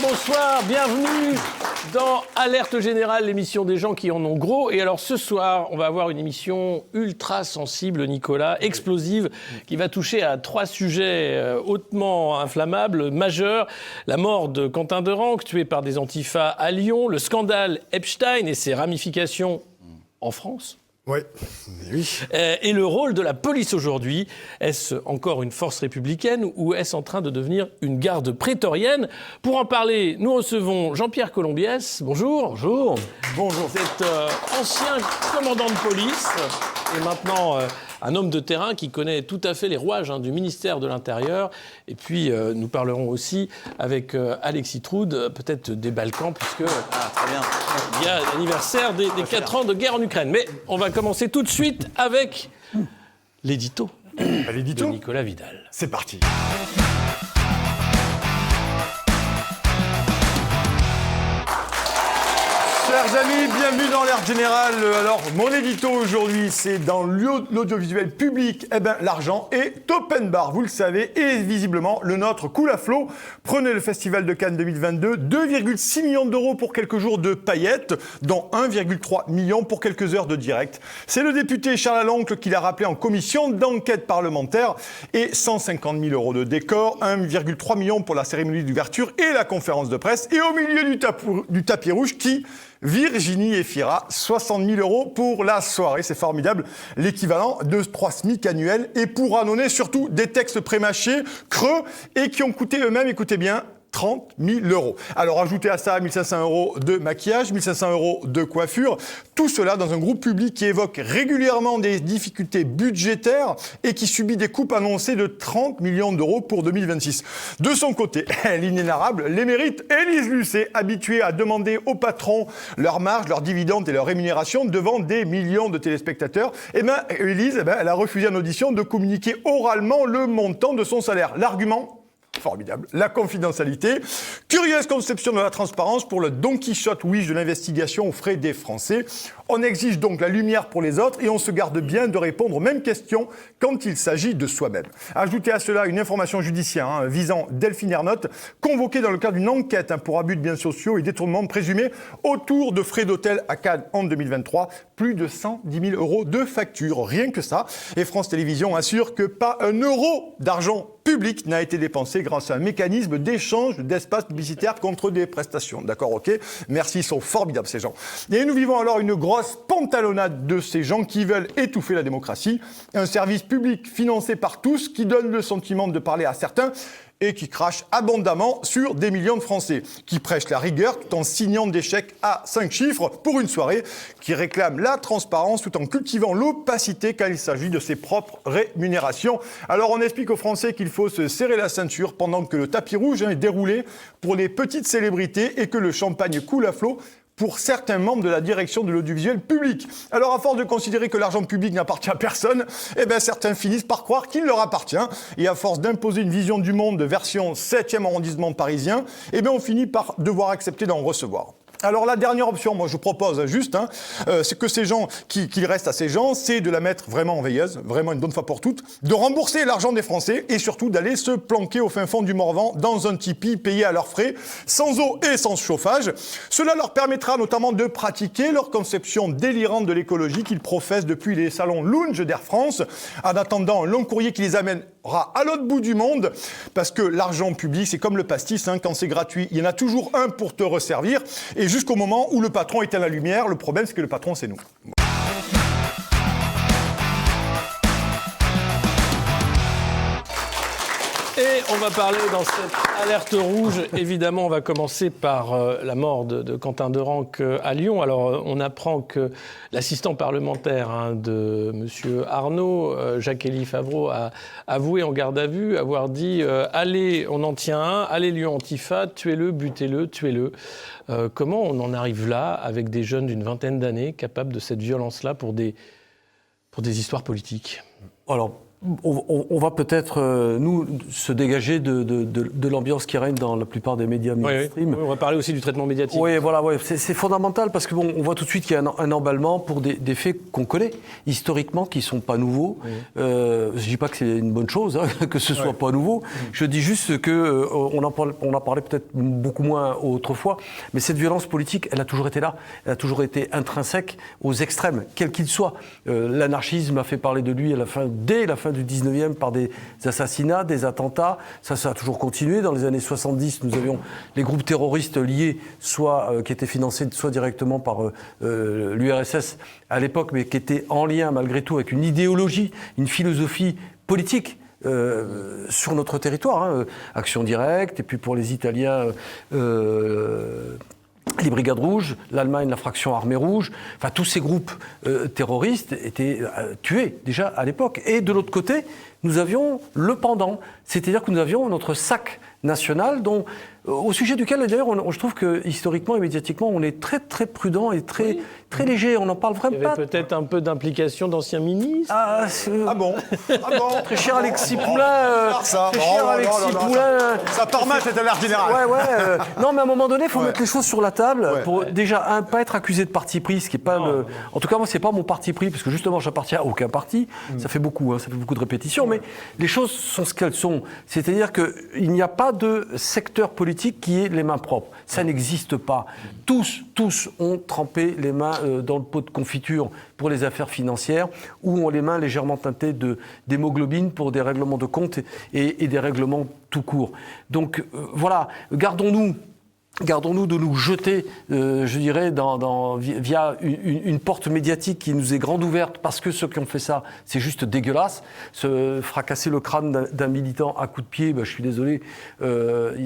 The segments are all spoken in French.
bonsoir, bienvenue dans Alerte Générale, l'émission des gens qui en ont gros. Et alors ce soir, on va avoir une émission ultra sensible, Nicolas, explosive, qui va toucher à 3 sujets hautement inflammables, majeurs. La mort de Quentin Derenque, tué par des antifas à Lyon, le scandale Epstein et ses ramifications en France. Oui. Et le rôle de la police aujourd'hui, est-ce encore une force républicaine ou est-ce en train de devenir une garde prétorienne ? Pour en parler, nous recevons Jean-Pierre Colombiès. Bonjour. Bonjour. Vous êtes ancien commandant de police et maintenant un homme de terrain qui connaît tout à fait les rouages du ministère de l'Intérieur. Et puis nous parlerons aussi avec Alexis Troud, peut-être des Balkans, puisque très bien. Il y a l'anniversaire des 4 ans de guerre en Ukraine. Mais on va commencer tout de suite avec l'édito de Nicolas Vidal. C'est parti. Chers amis, bienvenue dans l'Alerte Générale. Alors, mon édito aujourd'hui, c'est dans l'audiovisuel public. L'argent est open bar, vous le savez, et visiblement, le nôtre coule à flot. Prenez le Festival de Cannes 2022, 2,6 millions d'euros pour quelques jours de paillettes, dont 1,3 million pour quelques heures de direct. C'est le député Charles Aloncle qui l'a rappelé en commission d'enquête parlementaire, et 150 000 euros de décor, 1,3 million pour la cérémonie d'ouverture et la conférence de presse, et au milieu du tapis rouge qui... Virginie Efira, 60 000 euros pour la soirée. C'est formidable, l'équivalent de 3 SMIC annuels. Et pour annoncer surtout des textes prémâchés, creux, et qui ont coûté eux-mêmes, écoutez bien, 30 000 euros. Alors, ajoutez à ça 1 500 euros de maquillage, 1 500 euros de coiffure. Tout cela dans un groupe public qui évoque régulièrement des difficultés budgétaires et qui subit des coupes annoncées de 30 millions d'euros pour 2026. De son côté, l'inénarrable l'émérite Élise Lucet, habituée à demander aux patrons leurs marges, leurs dividendes et leurs rémunérations devant des millions de téléspectateurs. Élise, elle a refusé en audition de communiquer oralement le montant de son salaire. L'argument ? Formidable. La confidentialité. Curieuse conception de la transparence pour le Don Quichotte Wish de l'investigation aux frais des Français. On exige donc la lumière pour les autres et on se garde bien de répondre aux mêmes questions quand il s'agit de soi-même. Ajoutez à cela une information judiciaire visant Delphine Ernotte, convoquée dans le cadre d'une enquête pour abus de biens sociaux et détournement présumé autour de frais d'hôtel à Cannes en 2023. Plus de 110 000 euros de factures, rien que ça. Et France Télévisions assure que pas un euro d'argent public n'a été dépensé grâce à un mécanisme d'échange d'espaces publicitaires contre des prestations. D'accord, ok. Merci, ils sont formidables ces gens. Et nous vivons alors une grosse pantalonnade de ces gens qui veulent étouffer la démocratie. Un service public financé par tous qui donne le sentiment de parler à certains et qui crache abondamment sur des millions de Français, qui prêchent la rigueur tout en signant des chèques à 5 chiffres pour une soirée, qui réclament la transparence tout en cultivant l'opacité quand il s'agit de ses propres rémunérations. Alors on explique aux Français qu'il faut se serrer la ceinture pendant que le tapis rouge est déroulé pour les petites célébrités et que le champagne coule à flot pour certains membres de la direction de l'audiovisuel public. Alors, à force de considérer que l'argent public n'appartient à personne, certains finissent par croire qu'il leur appartient. Et à force d'imposer une vision du monde de version 7e arrondissement parisien, on finit par devoir accepter d'en recevoir. Alors la dernière option, moi je propose juste, c'est que ces gens, qu'il reste à ces gens, c'est de la mettre vraiment en veilleuse, vraiment une bonne fois pour toutes, de rembourser l'argent des Français et surtout d'aller se planquer au fin fond du Morvan dans un tipi payé à leurs frais, sans eau et sans chauffage. Cela leur permettra notamment de pratiquer leur conception délirante de l'écologie qu'ils professent depuis les salons lounge d'Air France, en attendant un long courrier qui les amènera à l'autre bout du monde, parce que l'argent public, c'est comme le pastis, quand c'est gratuit, il y en a toujours un pour te resservir, et jusqu'au moment où le patron éteint la lumière, le problème c'est que le patron c'est nous. Et on va parler dans cette alerte rouge, évidemment, on va commencer par la mort de Quentin Derenque à Lyon. Alors, on apprend que l'assistant parlementaire de M. Arnaud, Jacques-Élie Favreau, a avoué en garde à vue avoir dit « Allez, on en tient un, allez Lyon Antifa, tuez-le, butez-le, tuez-le ». Comment on en arrive là, avec des jeunes d'une vingtaine d'années, capables de cette violence-là pour des histoires politiques ? Alors, On va peut-être, nous, se dégager de l'ambiance qui règne dans la plupart des médias mainstream. Oui, on va parler aussi du traitement médiatique. Oui, voilà, c'est fondamental parce que on voit tout de suite qu'il y a un emballement pour des faits qu'on connaît historiquement, qui ne sont pas nouveaux. Je ne dis pas que c'est une bonne chose, hein, que ce soit pas nouveau. Je dis juste qu'on en parlait peut-être beaucoup moins autrefois, mais cette violence politique, elle a toujours été là. Elle a toujours été intrinsèque aux extrêmes, quels qu'ils soient. L'anarchisme a fait parler de lui dès la fin du 19e par des assassinats, des attentats. Ça a toujours continué. Dans les années 70, nous avions les groupes terroristes liés, qui étaient financés soit directement par l'URSS à l'époque, mais qui étaient en lien malgré tout avec une idéologie, une philosophie politique sur notre territoire. Hein. Action directe, et puis pour les Italiens... les Brigades Rouges, l'Allemagne, la fraction Armée Rouge, enfin tous ces groupes terroristes étaient tués déjà à l'époque. Et de l'autre côté, nous avions le pendant, c'est-à-dire que nous avions notre SAC national, au sujet duquel d'ailleurs je trouve que historiquement et médiatiquement on est très très prudent et très léger, on n'en parle vraiment pas. Il y avait peut-être un peu d'implication d'anciens ministres. Ah bon. Très cher Alexis Poulain. Ça part mal cette alerte générale. Non, mais à un moment donné, il faut mettre les choses sur la table pour déjà pas être accusé de parti pris, ce qui est pas En tout cas, moi, c'est pas mon parti pris, parce que justement, j'appartiens à aucun parti. Ça fait beaucoup, ça fait beaucoup de répétitions, mais les choses sont ce qu'elles sont. C'est-à-dire qu'il n'y a pas de secteur politique qui ait les mains propres. Ça n'existe pas. Tous ont trempé les mains dans le pot de confiture pour les affaires financières, ou ont les mains légèrement teintées d'hémoglobine pour des règlements de compte et des règlements tout court. Donc voilà, gardons-nous de nous jeter, je dirais, via une porte médiatique qui nous est grande ouverte, parce que ceux qui ont fait ça, c'est juste dégueulasse. Se fracasser le crâne d'un militant à coups de pied, je suis désolé,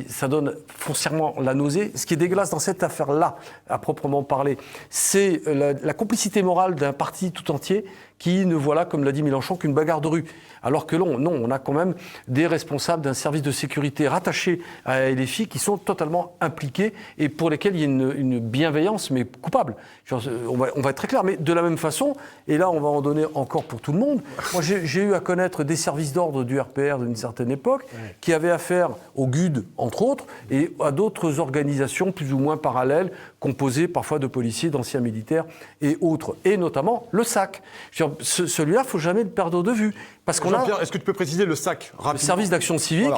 ça donne foncièrement la nausée. Ce qui est dégueulasse dans cette affaire-là, à proprement parler, c'est la complicité morale d'un parti tout entier qui ne voit là, comme l'a dit Mélenchon, qu'une bagarre de rue. Alors que non, on a quand même des responsables d'un service de sécurité rattachés à LFI qui sont totalement impliqués et pour lesquels il y a une bienveillance, mais coupable. On va être très clair, mais de la même façon, et là on va en donner encore pour tout le monde, moi j'ai eu à connaître des services d'ordre du RPR d'une certaine époque qui avaient affaire au GUD, entre autres, et à d'autres organisations plus ou moins parallèles, composées parfois de policiers, d'anciens militaires et autres, et notamment le SAC. Celui-là, il ne faut jamais le perdre de vue. Parce qu'on Jean-Pierre, est-ce que tu peux préciser le SAC rapidement ? Le service d'action civique,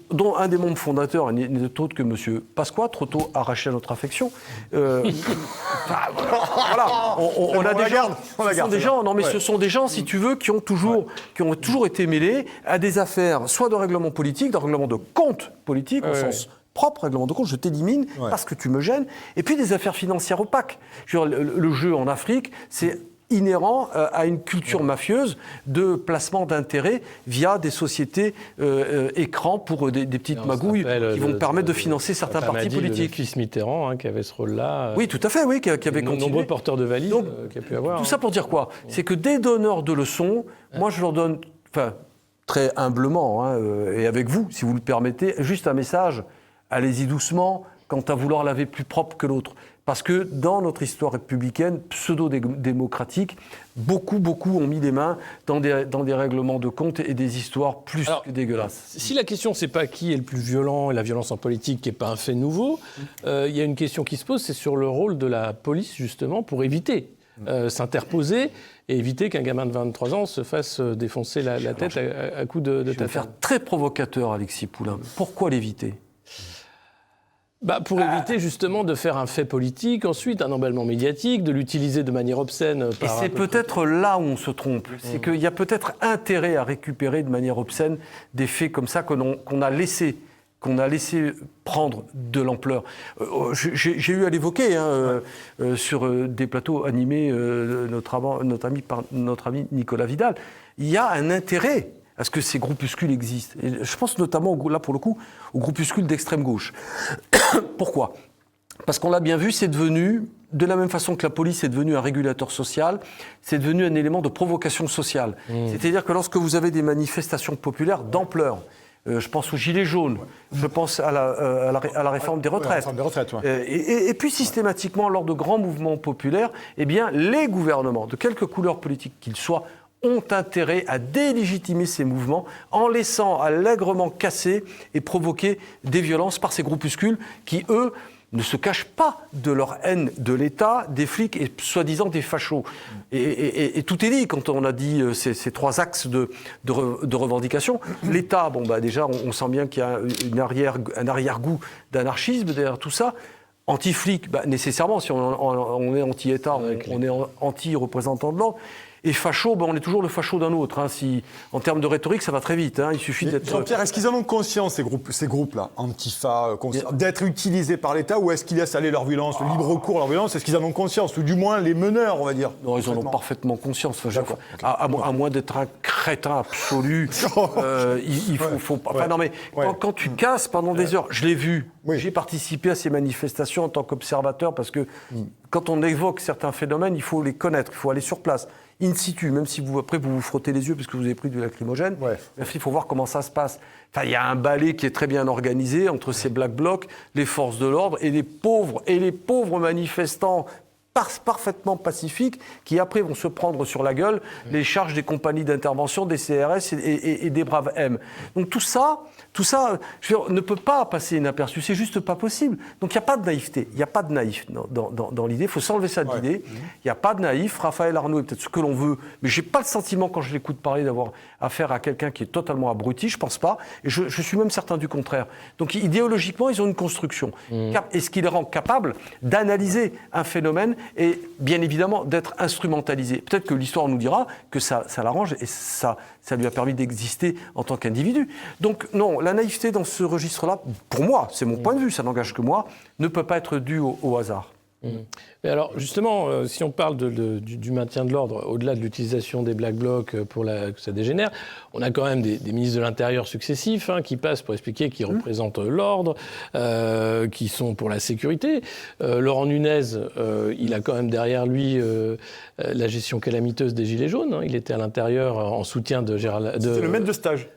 dont un des membres fondateurs n'est autre que M. Pasqua, trop tôt arraché à notre affection. Voilà, on a des gens. Ce sont des gens, si tu veux, qui ont toujours été mêlés à des affaires, soit de règlement politique, de règlement de compte politique, au sens propre, règlement de compte, je t'élimine parce que tu me gênes, et puis des affaires financières opaques. Le jeu en Afrique, c'est inhérent à une culture mafieuse de placement d'intérêts via des sociétés écrans pour des petites magouilles qui vont permettre de financer certains partis politiques. Le fils Mitterrand qui avait ce rôle-là. Oui, tout à fait, qui avait continué. Nombreux porteurs de valises qu'il y a pu avoir. Tout ça pour dire quoi ? C'est que des donneurs de leçons, moi je leur donne, très humblement, et avec vous, si vous le permettez, juste un message, allez-y doucement, quant à vouloir laver plus propre que l'autre. Parce que dans notre histoire républicaine, pseudo-démocratique, beaucoup ont mis les mains dans des règlements de compte et des histoires plus que dégueulasses. Si la question, c'est pas qui est le plus violent, et la violence en politique, qui n'est pas un fait nouveau, il y a une question qui se pose, c'est sur le rôle de la police, justement, pour éviter, s'interposer et éviter qu'un gamin de 23 ans se fasse défoncer la tête à coups de tatane. Je vais faire très provocateur, Alexis Poulain. Pourquoi l'éviter ? Pour éviter justement de faire un fait politique, ensuite un emballement médiatique, de l'utiliser de manière obscène. Et c'est peut-être là où on se trompe. C'est qu'il y a peut-être intérêt à récupérer de manière obscène des faits comme ça qu'on a laissé prendre de l'ampleur. J'ai eu à l'évoquer sur des plateaux animés par notre ami Nicolas Vidal. Il y a un intérêt à ce que ces groupuscules existent. Et je pense notamment, là pour le coup, aux groupuscules d'extrême gauche. Pourquoi ? Parce qu'on l'a bien vu, c'est devenu, de la même façon que la police est devenue un régulateur social, c'est devenu un élément de provocation sociale. C'est-à-dire que lorsque vous avez des manifestations populaires d'ampleur, je pense aux Gilets jaunes, je pense à la réforme des retraites. Et puis systématiquement, lors de grands mouvements populaires, eh bien, les gouvernements, de quelque couleur politique qu'ils soient, ont intérêt à délégitimer ces mouvements en laissant allègrement casser et provoquer des violences par ces groupuscules qui, eux, ne se cachent pas de leur haine de l'État, des flics et soi-disant des fachos. Et tout est dit quand on a dit ces 3 axes de revendication. L'État, déjà, on sent bien qu'il y a un arrière-goût d'anarchisme derrière tout ça. Anti-flic, nécessairement, si on est anti-État, on est anti-représentant de l'ordre. Et facho, on est toujours le facho d'un autre. En termes de rhétorique, ça va très vite. Il suffit d'être... Jean-Pierre, est-ce qu'ils en ont conscience, ces groupes-là, Antifa, d'être utilisés par l'État, ou est-ce qu'ils laissent aller leur violence, le libre recours à leur violence? Est-ce qu'ils en ont conscience? Ou du moins les meneurs, on va dire? Non, ils en ont parfaitement conscience. À moins d'être un crétin absolu, il faut pas... Enfin, non, mais quand tu casses pendant des heures, je l'ai vu. Oui. J'ai participé à ces manifestations en tant qu'observateur parce que quand on évoque certains phénomènes, il faut les connaître, il faut aller sur place, in situ, même si après vous vous frottez les yeux parce que vous avez pris du lacrymogène. Ouais. Il faut voir comment ça se passe. Enfin, il y a un balai qui est très bien organisé entre ces Black Blocs, les forces de l'ordre et les pauvres manifestants parfaitement pacifiques qui après vont se prendre sur la gueule les charges des compagnies d'intervention, des CRS et des Braves M. Donc tout ça, ne peut pas passer inaperçu, c'est juste pas possible. Donc il n'y a pas de naïveté, il n'y a pas de naïf dans l'idée, il faut s'enlever ça de l'idée. Il n'y a pas de naïf, Raphaël Arnaud est peut-être ce que l'on veut, mais je n'ai pas le sentiment quand je l'écoute parler d'avoir affaire à quelqu'un qui est totalement abruti, je ne pense pas, et je suis même certain du contraire. Donc idéologiquement, ils ont une construction. Et ce qui les rend capables d'analyser un phénomène et bien évidemment d'être instrumentalisés. Peut-être que l'histoire nous dira que ça l'arrange et ça lui a permis d'exister en tant qu'individu. Donc non, la naïveté dans ce registre-là, pour moi, c'est mon point de vue, ça n'engage que moi, ne peut pas être due au hasard. Mais alors justement, si on parle du maintien de l'ordre, au-delà de l'utilisation des Black Blocs pour que ça dégénère, on a quand même des ministres de l'Intérieur successifs qui passent pour expliquer qu'ils représentent l'ordre, qui sont pour la sécurité. Laurent Nunez, il a quand même derrière lui la gestion calamiteuse des Gilets jaunes. Il était à l'intérieur en soutien de Gérald... C'était le maître de stage.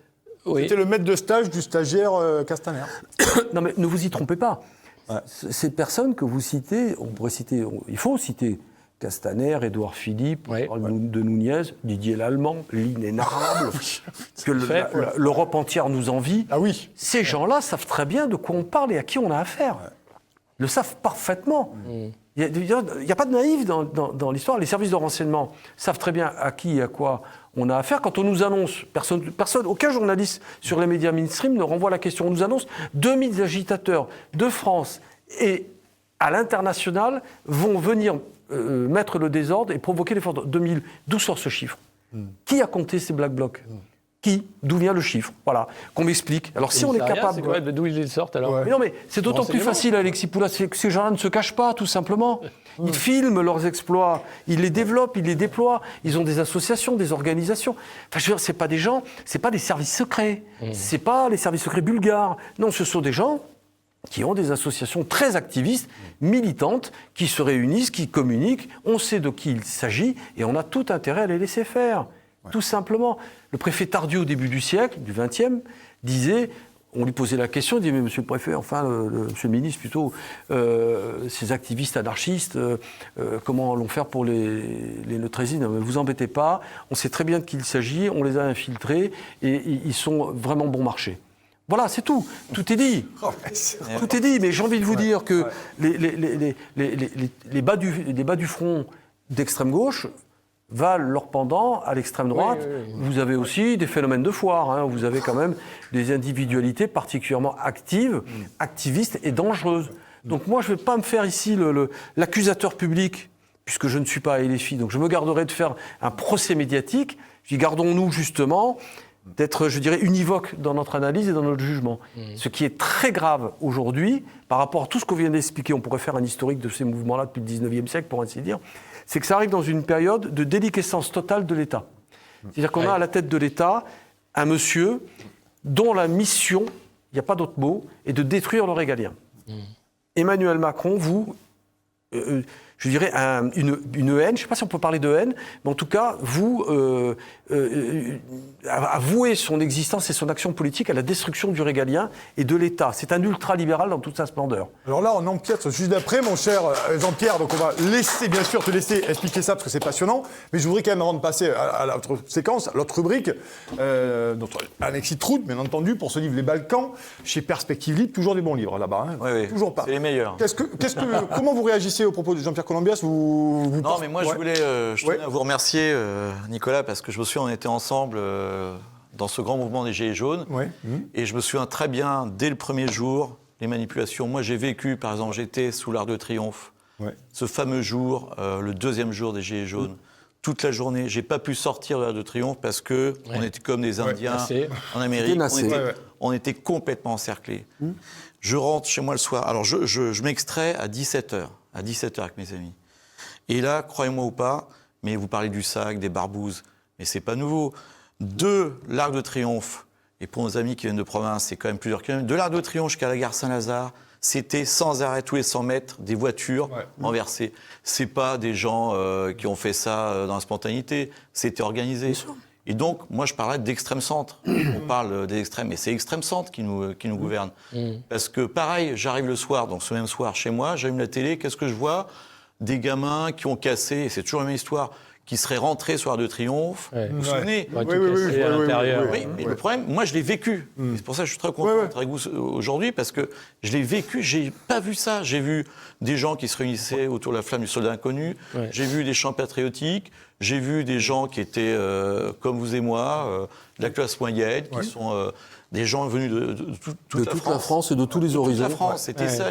Oui. C'était le maître de stage du stagiaire Castaner. Non mais ne vous y trompez pas. Ouais. Ces personnes que vous citez, il faut citer Castaner, Édouard Philippe, de Nunez, Didier Lallemand, l'inénarrable, que l'Europe entière nous envie. Ah oui. Ces gens-là savent très bien de quoi on parle et à qui on a affaire. Ouais. Ils le savent parfaitement. Il n'y a pas de naïf dans l'histoire. Les services de renseignement savent très bien à qui et à quoi on a affaire. Quand on nous annonce, aucun journaliste sur les médias mainstream ne renvoie la question. On nous annonce 2000 agitateurs de France et à l'international vont venir mettre le désordre et provoquer les forces. 2000, d'où sort ce chiffre? Qui a compté ces Black Blocs? Qui? D'où vient le chiffre? Voilà, qu'on m'explique. Alors si on est capable... D'où ils sortent alors? Mais non, mais c'est d'autant plus facile, Alexis Poulas, c'est que ces gens-là ne se cachent pas, tout simplement. Ils filment leurs exploits, ils les développent, ils les déploient. Ils ont des associations, des organisations. Enfin, je veux dire, c'est pas des gens, c'est pas des services secrets. C'est pas les services secrets bulgares. Non, ce sont des gens qui ont des associations très activistes, militantes, qui se réunissent, qui communiquent. On sait de qui il s'agit et on a tout intérêt à les laisser faire. Tout simplement. Le préfet Tardieu, au début du siècle, du XXe, disait, on lui posait la question, il disait, mais monsieur le préfet, monsieur le ministre plutôt, ces activistes anarchistes, comment allons faire pour les neutraliser? Ne vous embêtez pas, on sait très bien de qui il s'agit, on les a infiltrés et ils sont vraiment bon marché. Voilà, c'est tout. Tout est dit. Tout est dit, mais j'ai envie de vous dire que les bas du front d'extrême gauche valent leur pendant à l'extrême droite. Oui. Vous avez aussi des phénomènes de foire. Vous avez quand même des individualités particulièrement actives, activistes et dangereuses. Donc moi, je ne vais pas me faire ici l'accusateur public, puisque je ne suis pas LFI. Donc je me garderai de faire un procès médiatique. Gardons-nous justement d'être, je dirais, univoques dans notre analyse et dans notre jugement. Ce qui est très grave aujourd'hui, par rapport à tout ce qu'on vient d'expliquer, on pourrait faire un historique de ces mouvements-là depuis le 19e siècle, pour ainsi dire, c'est que ça arrive dans une période de déliquescence totale de l'État. C'est-à-dire qu'on a à la tête de l'État un monsieur dont la mission, il n'y a pas d'autre mot, est de détruire le régalien. Emmanuel Macron, je dirais, une haine. Je ne sais pas si on peut parler de haine, mais en tout cas, vous avouez son existence et son action politique à la destruction du régalien et de l'État. C'est un ultralibéral dans toute sa splendeur. Alors là, on empiète juste d'après, mon cher Jean-Pierre, donc on va bien sûr te laisser expliquer ça parce que c'est passionnant, mais je voudrais quand même, avant de passer à l'autre séquence, à l'autre rubrique, notre Alexis Trout, bien entendu, pour ce livre Les Balkans, chez Perspective Libre, toujours des bons livres là-bas, hein. Oui, toujours pas. C'est les meilleurs. Comment vous réagissez au propos de Jean-Pierre Colombias? Non, mais moi, je tenais à vous remercier, Nicolas, parce que je me souviens, on était ensemble dans ce grand mouvement des Gilets jaunes, et je me souviens très bien, dès le premier jour, les manipulations. Moi, j'ai vécu, par exemple, j'étais sous l'Arc de Triomphe, ce fameux jour, le deuxième jour des Gilets jaunes. Toute la journée, j'ai pas pu sortir de l'Arc de Triomphe parce que on était comme des Indiens en Amérique. On était complètement encerclés. Je rentre chez moi le soir. Alors, je m'extrais à 17h avec mes amis. Et là, croyez-moi ou pas, mais vous parlez du sac, des barbouzes, mais c'est pas nouveau. De l'Arc de Triomphe, et pour nos amis qui viennent de province, c'est quand même plusieurs kilomètres, de l'Arc de Triomphe jusqu'à la gare Saint-Lazare, c'était sans arrêt, tous les 100 mètres, des voitures renversées. C'est pas des gens qui ont fait ça dans la spontanéité, c'était organisé. Et donc, moi, je parlerais d'extrême centre. On parle des extrêmes, mais c'est extrême centre qui nous gouverne. Parce que, pareil, j'arrive le soir, donc ce même soir, chez moi, j'allume la télé, qu'est-ce que je vois? Des gamins qui ont cassé, et c'est toujours la même histoire, qui seraient rentrés sur l'Arc de Triomphe. Vous vous souvenez? À l'intérieur. Oui, mais le problème, moi, je l'ai vécu. C'est pour ça que je suis très content d'être avec vous aujourd'hui, parce que je l'ai vécu, j'ai pas vu ça. J'ai vu des gens qui se réunissaient autour de la flamme du soldat inconnu, j'ai vu des chants patriotiques, j'ai vu des gens qui étaient comme vous et moi, de la classe moyenne, qui sont des gens venus de toute la France et de tous les horizons. Toute la France, c'était ça.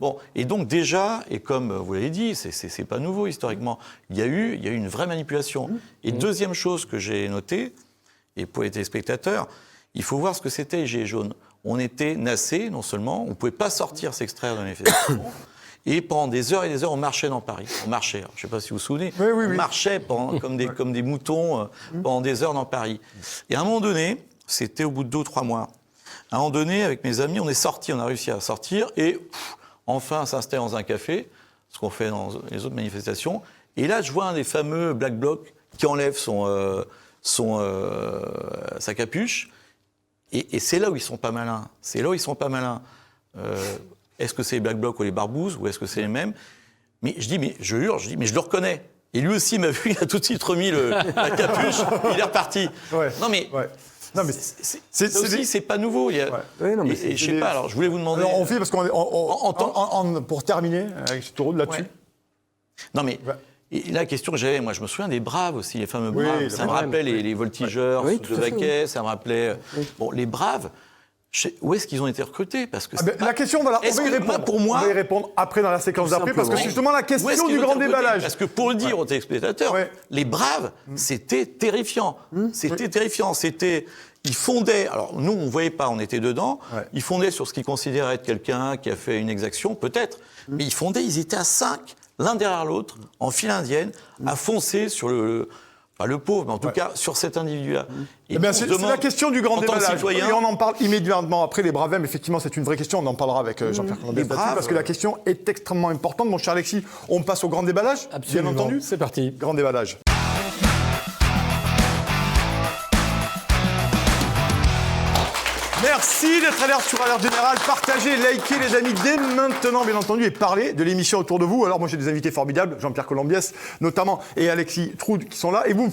Bon, et donc déjà, et comme vous l'avez dit, c'est pas nouveau historiquement, il y a eu une vraie manipulation. Et deuxième chose que j'ai notée, et pour les téléspectateurs, il faut voir ce que c'était les Gilets jaunes. On était nassés, non seulement, on ne pouvait pas sortir, s'extraire de la manifestation, et pendant des heures et des heures, on marchait dans Paris. On marchait, alors, je ne sais pas si vous vous souvenez, on marchait comme des moutons pendant des heures dans Paris. Et à un moment donné, c'était au bout de 2 ou 3 mois, à un moment donné, avec mes amis, on est sortis, on a réussi à sortir, et enfin s'installer dans un café, ce qu'on fait dans les autres manifestations, et là, je vois un des fameux Black Blocs qui enlève sa capuche, et c'est là où ils sont pas malins. Est-ce que c'est les Black Blocs ou les barbouzes, ou est-ce que c'est les mêmes? Mais je hurle, mais je le reconnais. Et lui aussi m'a vu, il a tout de suite remis la capuche, il est reparti. Non mais c'est pas nouveau. Et je sais pas, alors je voulais vous demander... Alors on fait, parce qu'on pour terminer, avec Tourou là-dessus. Non mais... Et la question que j'avais, moi je me souviens des Braves aussi, les fameux Braves. Ça me rappelait les voltigeurs de Vaquet, ça me rappelait... Bon, les Braves... Où est-ce qu'ils ont été recrutés? Parce que la question, on va y répondre après dans la séquence d'après, parce que c'est justement la question du grand déballage. Parce que pour le dire aux téléspectateurs, les Braves, c'était terrifiant. C'était terrifiant. Ils fondaient, alors nous on ne voyait pas, on était dedans, ils fondaient sur ce qu'ils considéraient être quelqu'un qui a fait une exaction, peut-être, mais ils étaient à 5, l'un derrière l'autre, en file indienne, à foncer sur pas le pauvre, mais en tout cas sur cet individu-là. C'est la question du grand déballage. Et on en parle immédiatement après les Bravem. Effectivement, c'est une vraie question. On en parlera avec Jean-Pierre Colombias parce que la question est extrêmement importante. Mon cher Alexis, on passe au grand déballage? Absolument. Bien entendu. C'est parti. Grand déballage. Merci d'être alerte sur Alerte Générale. Partagez, likez les amis dès maintenant, bien entendu, et parlez de l'émission autour de vous. Alors moi j'ai des invités formidables, Jean-Pierre Colombias notamment, et Alexis Trout qui sont là. Et vous nous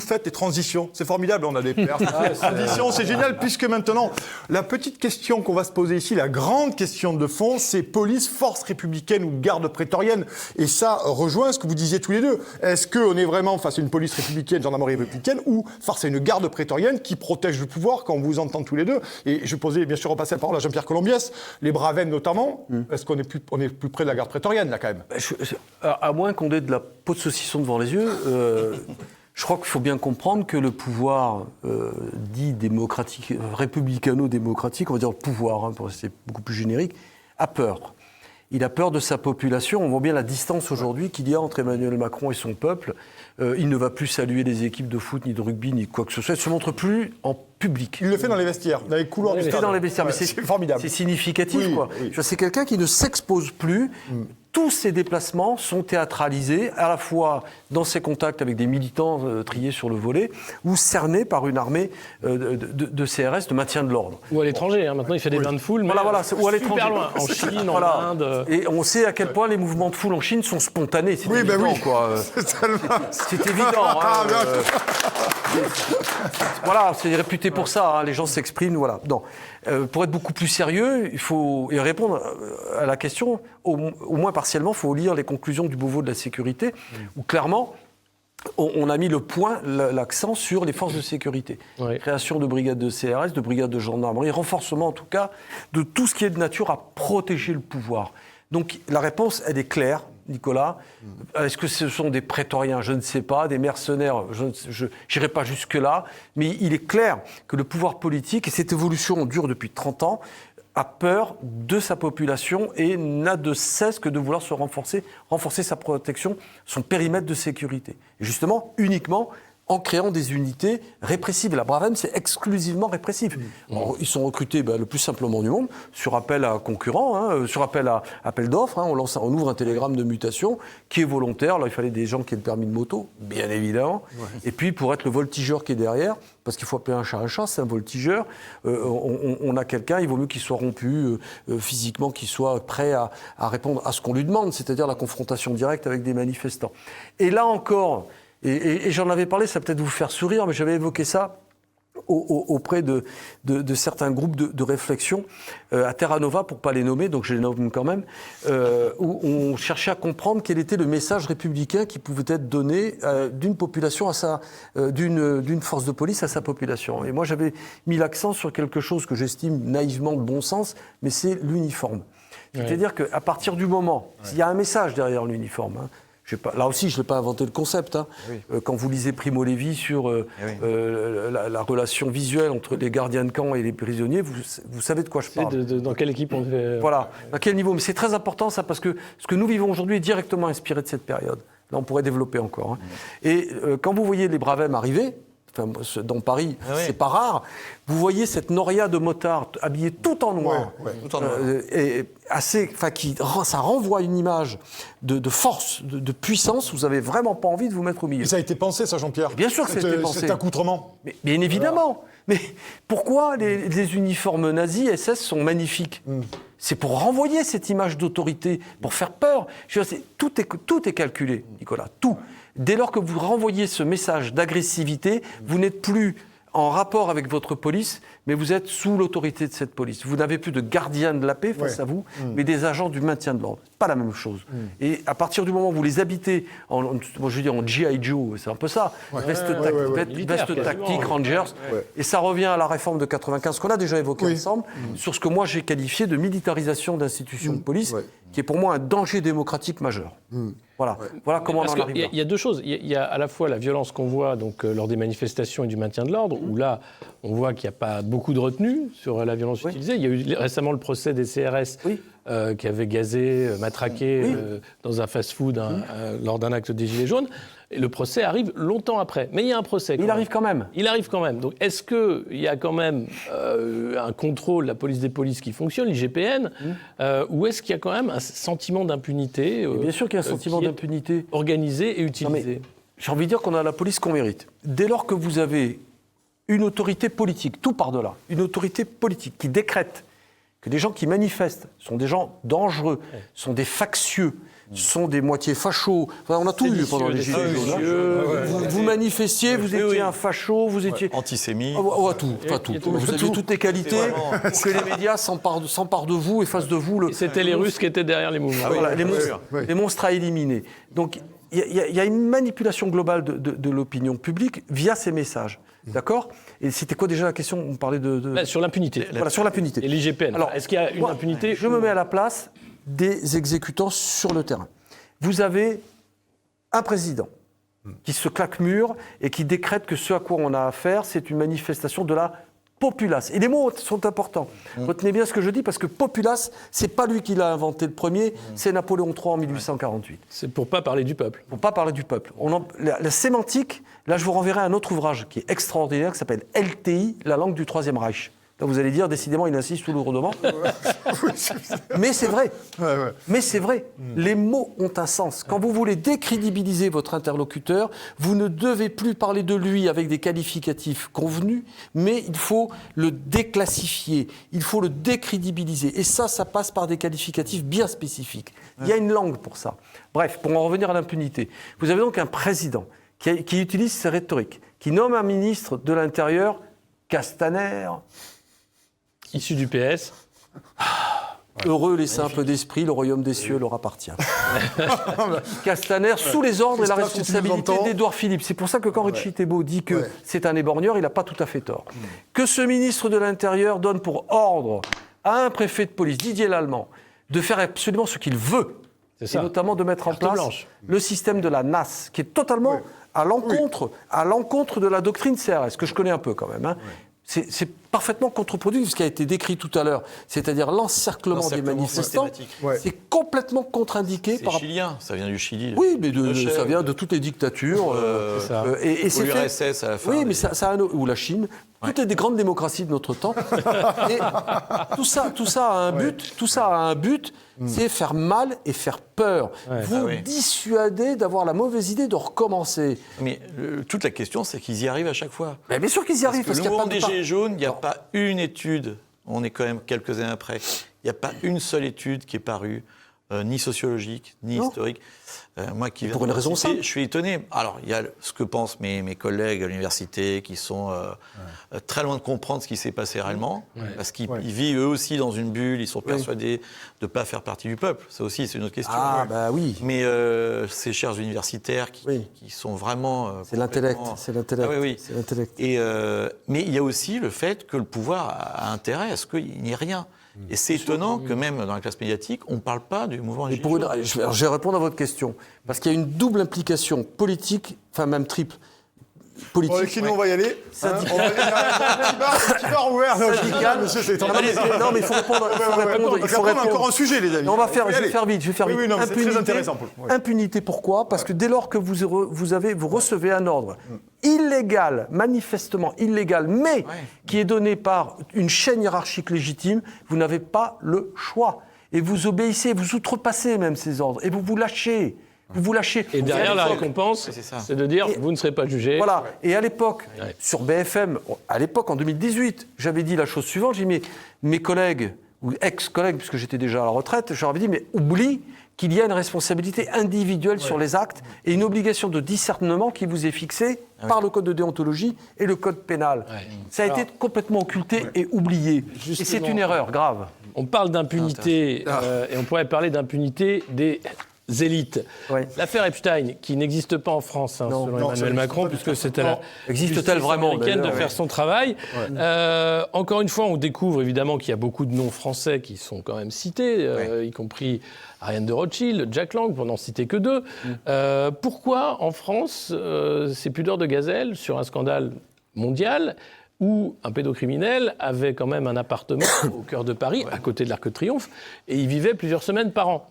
faites les transitions. C'est formidable, on a des pères. Transitions, c'est génial, puisque maintenant, la petite question qu'on va se poser ici, la grande question de fond, c'est police, force républicaine ou garde prétorienne. Et ça rejoint ce que vous disiez tous les deux. Est-ce qu'on est vraiment face à une police républicaine, gendarmerie républicaine, ou face à une garde prétorienne qui protège le pouvoir, quand on vous entend tous les deux? Et je posais bien sûr repasser la parole à Jean-Pierre Colombias, les Bravem notamment. Est-ce qu'on est plus près de la garde prétorienne là quand même? À moins qu'on ait de la peau de saucisson devant les yeux, je crois qu'il faut bien comprendre que le pouvoir dit démocratique, républicano-démocratique, on va dire le pouvoir, pour rester beaucoup plus générique, a peur. Il a peur de sa population. On voit bien la distance aujourd'hui qu'il y a entre Emmanuel Macron et son peuple. Il ne va plus saluer les équipes de foot, ni de rugby, ni quoi que ce soit. Il ne se montre plus en public. Il le fait dans les vestiaires, dans les couloirs du stade. Il le fait dans les vestiaires, mais c'est formidable. C'est significatif, quoi. C'est quelqu'un qui ne s'expose plus. tous ces déplacements sont théâtralisés, à la fois dans ses contacts avec des militants triés sur le volet, ou cernés par une armée de CRS, de maintien de l'ordre. Ou à l'étranger, maintenant il fait des bains de foule, mais ou à l'étranger. super loin, en Chine, en Inde. Et on sait à quel point les mouvements de foule en Chine sont spontanés, c'est évident, quoi. C'est évident. Voilà, c'est réputé pour ça, les gens s'expriment, voilà. Non. Pour être beaucoup plus sérieux, il faut répondre à la question, au moins partiellement, il faut lire les conclusions du Beauvau de la sécurité, où clairement, on a mis l'accent sur les forces de sécurité. Oui. Création de brigades de CRS, de brigades de gendarmerie, renforcement en tout cas de tout ce qui est de nature à protéger le pouvoir. Donc la réponse, elle est claire, Nicolas. Est-ce que ce sont des prétoriens? Je ne sais pas, des mercenaires, je n'irai pas jusque-là, mais il est clair que le pouvoir politique, et cette évolution dure depuis 30 ans, a peur de sa population et n'a de cesse que de vouloir se renforcer sa protection, son périmètre de sécurité. Et justement, uniquement en créant des unités répressives. La Bravem, c'est exclusivement répressif. Alors, ils sont recrutés le plus simplement du monde, sur appel à concurrents, sur appel d'offres. On ouvre un télégramme de mutation qui est volontaire. Là, il fallait des gens qui aient le permis de moto, bien évidemment. Ouais. Et puis, pour être le voltigeur qui est derrière, parce qu'il faut appeler un chat, c'est un voltigeur, on a quelqu'un, il vaut mieux qu'il soit rompu physiquement, qu'il soit prêt à répondre à ce qu'on lui demande, c'est-à-dire la confrontation directe avec des manifestants. Et là encore... Et j'en avais parlé, ça va peut-être vous faire sourire, mais j'avais évoqué ça auprès de certains groupes de réflexion à Terra Nova, pour ne pas les nommer, donc je les nomme quand même, où on cherchait à comprendre quel était le message républicain qui pouvait être donné d'une population d'une force de police à sa population. Et moi, j'avais mis l'accent sur quelque chose que j'estime naïvement de bon sens, mais c'est l'uniforme. C'est-à-dire qu'à partir du moment, il y a un message derrière l'uniforme, là aussi, je n'ai pas inventé le concept. Oui. Quand vous lisez Primo Levi sur la relation visuelle entre les gardiens de camp et les prisonniers, vous savez de quoi je parle. Dans quelle équipe on fait... Voilà, à quel niveau. Mais c'est très important ça, parce que ce que nous vivons aujourd'hui est directement inspiré de cette période. Là, on pourrait développer encore. Et quand vous voyez les Bravem arriver, dans Paris, c'est pas rare, vous voyez cette noria de motards habillés tout en noir, tout en noir. Ça renvoie une image de force, de puissance. Vous n'avez vraiment pas envie de vous mettre au milieu. Et ça a été pensé, ça, Jean-Pierre? Bien sûr que ça a été pensé. Cet accoutrement. Mais bien évidemment. Mais pourquoi les uniformes nazis SS sont magnifiques? C'est pour renvoyer cette image d'autorité, pour faire peur. Tout est calculé, Nicolas, tout. Dès lors que vous renvoyez ce message d'agressivité, vous n'êtes plus en rapport avec votre police, mais vous êtes sous l'autorité de cette police. Vous n'avez plus de gardiens de la paix face à vous, mais des agents du maintien de l'ordre. Pas la même chose. Et à partir du moment où vous les habitez en G.I. Joe, c'est un peu ça, veste tactique, Rangers, et ça revient à la réforme de 95 qu'on a déjà évoquée ensemble, sur ce que moi j'ai qualifié de militarisation d'institutions de police, qui est pour moi un danger démocratique majeur. Voilà comment on en arrive là. Il y a deux choses. Il y a à la fois la violence qu'on voit lors des manifestations et du maintien de l'ordre, où là, on voit qu'il n'y a pas beaucoup de retenue sur la violence utilisée. Il y a eu récemment le procès des CRS qui avaient gazé, matraqué dans un fast-food lors d'un acte des Gilets jaunes. Et le procès arrive longtemps après. Mais il y a un procès. Il arrive quand même. Il arrive quand même. Donc est-ce qu'il y a quand même un contrôle de la police des polices qui fonctionne, l'IGPN, ou est-ce qu'il y a quand même un sentiment d'impunité bien sûr qu'il y a un sentiment d'impunité. Organisé et utilisé. J'ai envie de dire qu'on a la police qu'on mérite. Dès lors que vous avez une autorité politique, tout par-delà, une autorité politique qui décrète que les gens qui manifestent sont des gens dangereux, sont des factieux, sont des moitiés fachos. Enfin, on a tout eu pendant les Gilets jaunes. Vous manifestiez, vous étiez un facho, vous étiez... Antisémite. Tout. Vous aviez toutes les qualités pour que les médias s'emparent de vous et fassent de vous... C'était les Russes qui étaient derrière les mouvements. Les monstres à éliminer. Donc, il y a une manipulation globale de l'opinion publique via ces messages. D'accord? Et c'était quoi déjà la question? On parlait sur l'impunité. Voilà, sur l'impunité. Et l'IGPN. Alors, est-ce qu'il y a une impunité? Je me mets à la place des exécutants sur le terrain. Vous avez un président qui se claque mûr et qui décrète que ce à quoi on a affaire, c'est une manifestation de la populace. Et les mots sont importants. Retenez bien ce que je dis, parce que populace, c'est pas lui qui l'a inventé le premier, c'est Napoléon III en 1848. C'est pour pas parler du peuple. Pour pas parler du peuple. La sémantique, là je vous renverrai à un autre ouvrage qui est extraordinaire, qui s'appelle LTI, la langue du Troisième Reich. Là, vous allez dire, décidément, il insiste tout lourdement. Mais c'est vrai. Mais c'est vrai. Les mots ont un sens. Quand vous voulez décrédibiliser votre interlocuteur, vous ne devez plus parler de lui avec des qualificatifs convenus, mais il faut le déclassifier, il faut le décrédibiliser. Et ça passe par des qualificatifs bien spécifiques. Il y a une langue pour ça. Bref, pour en revenir à l'impunité, vous avez donc un président qui utilise ces rhétoriques, qui nomme un ministre de l'Intérieur, Castaner. Issu du PS. Heureux les simples d'esprit, le royaume des cieux leur appartient. Castaner, sous les ordres et la responsabilité d'Édouard Philippe. C'est pour ça que quand Richie Thébault dit que c'est un éborgneur, il n'a pas tout à fait tort. Que ce ministre de l'Intérieur donne pour ordre à un préfet de police, Didier Lallemand, de faire absolument ce qu'il veut, et notamment de mettre en place le système de la NAS, qui est totalement à l'encontre de la doctrine CRS, que je connais un peu quand même. Hein. C'est parfaitement contre-productif ce qui a été décrit tout à l'heure, c'est-à-dire l'encerclement des manifestants. C'est complètement contre-indiqué. C'est chilien, ça vient du Chili. Oui, mais ça vient de toutes les dictatures. Et c'est l'URSS à la fin. Oui, mais ou la Chine. Toutes les grandes démocraties de notre temps. Et tout ça a un but. C'est faire mal et faire peur. Vous dissuader d'avoir la mauvaise idée de recommencer. Mais toute la question, c'est qu'ils y arrivent à chaque fois. Mais bien sûr qu'ils y arrivent. Parce que le mouvement des Gilets jaunes, il n'y a pas une étude, on est quand même quelques années après, il n'y a pas une seule étude qui est parue, ni sociologique, ni historique. Moi qui pour une raison simple. Je suis étonné. Alors, il y a ce que pensent mes collègues à l'université qui sont très loin de comprendre ce qui s'est passé réellement, parce qu'ils vivent eux aussi dans une bulle, ils sont persuadés de ne pas faire partie du peuple. Ça aussi, c'est une autre question. Bah oui. Mais ces chers universitaires qui sont vraiment... c'est l'intellect. C'est l'intellect. Ah, oui. C'est l'intellect. Mais il y a aussi le fait que le pouvoir a intérêt à ce qu'il n'y ait rien. Et c'est étonnant que même dans la classe médiatique, on ne parle pas du mouvement Gilets jaunes. Je vais répondre à votre question. Parce qu'il y a une double implication politique, enfin même triple. Politique. Avec qui nous on va y aller. On va aller un petit bar ouvert. Syndical. Monsieur, c'est non, mais il faut répondre. Il faut répondre. Encore un sujet, les amis. Je vais faire vite. Oui, non, c'est très intéressant. Impunité, pourquoi ? Parce que dès lors que vous recevez un ordre illégal, manifestement illégal, mais qui est donné par une chaîne hiérarchique légitime, vous n'avez pas le choix. Et vous obéissez, vous outrepassez même ces ordres, et vous lâchez. Vous lâchez. Et derrière, la récompense, c'est de dire vous ne serez pas jugé. Voilà. Et à l'époque, sur BFM, en 2018, j'avais dit la chose suivante. J'ai dit, mais mes collègues, ou ex-collègues, puisque j'étais déjà à la retraite, je leur avais dit, mais oublie qu'il y a une responsabilité individuelle sur les actes et une obligation de discernement qui vous est fixée par le code de déontologie et le code pénal. Ça a été complètement occulté et oublié. Et c'est une erreur grave. On parle d'impunité, et on pourrait parler d'impunité des élites. L'affaire Epstein, qui n'existe pas en France, selon Emmanuel Macron, puisque c'était la existe-t-elle vraiment américaine de faire son travail. Encore une fois, on découvre évidemment qu'il y a beaucoup de noms français qui sont quand même cités, y compris Ariane de Rothschild, Jack Lang, pour n'en citer que deux. Pourquoi, en France, ces pudeurs de gazelle sur un scandale mondial où un pédocriminel avait quand même un appartement au cœur de Paris, à côté de l'Arc de Triomphe, et il vivait plusieurs semaines par an.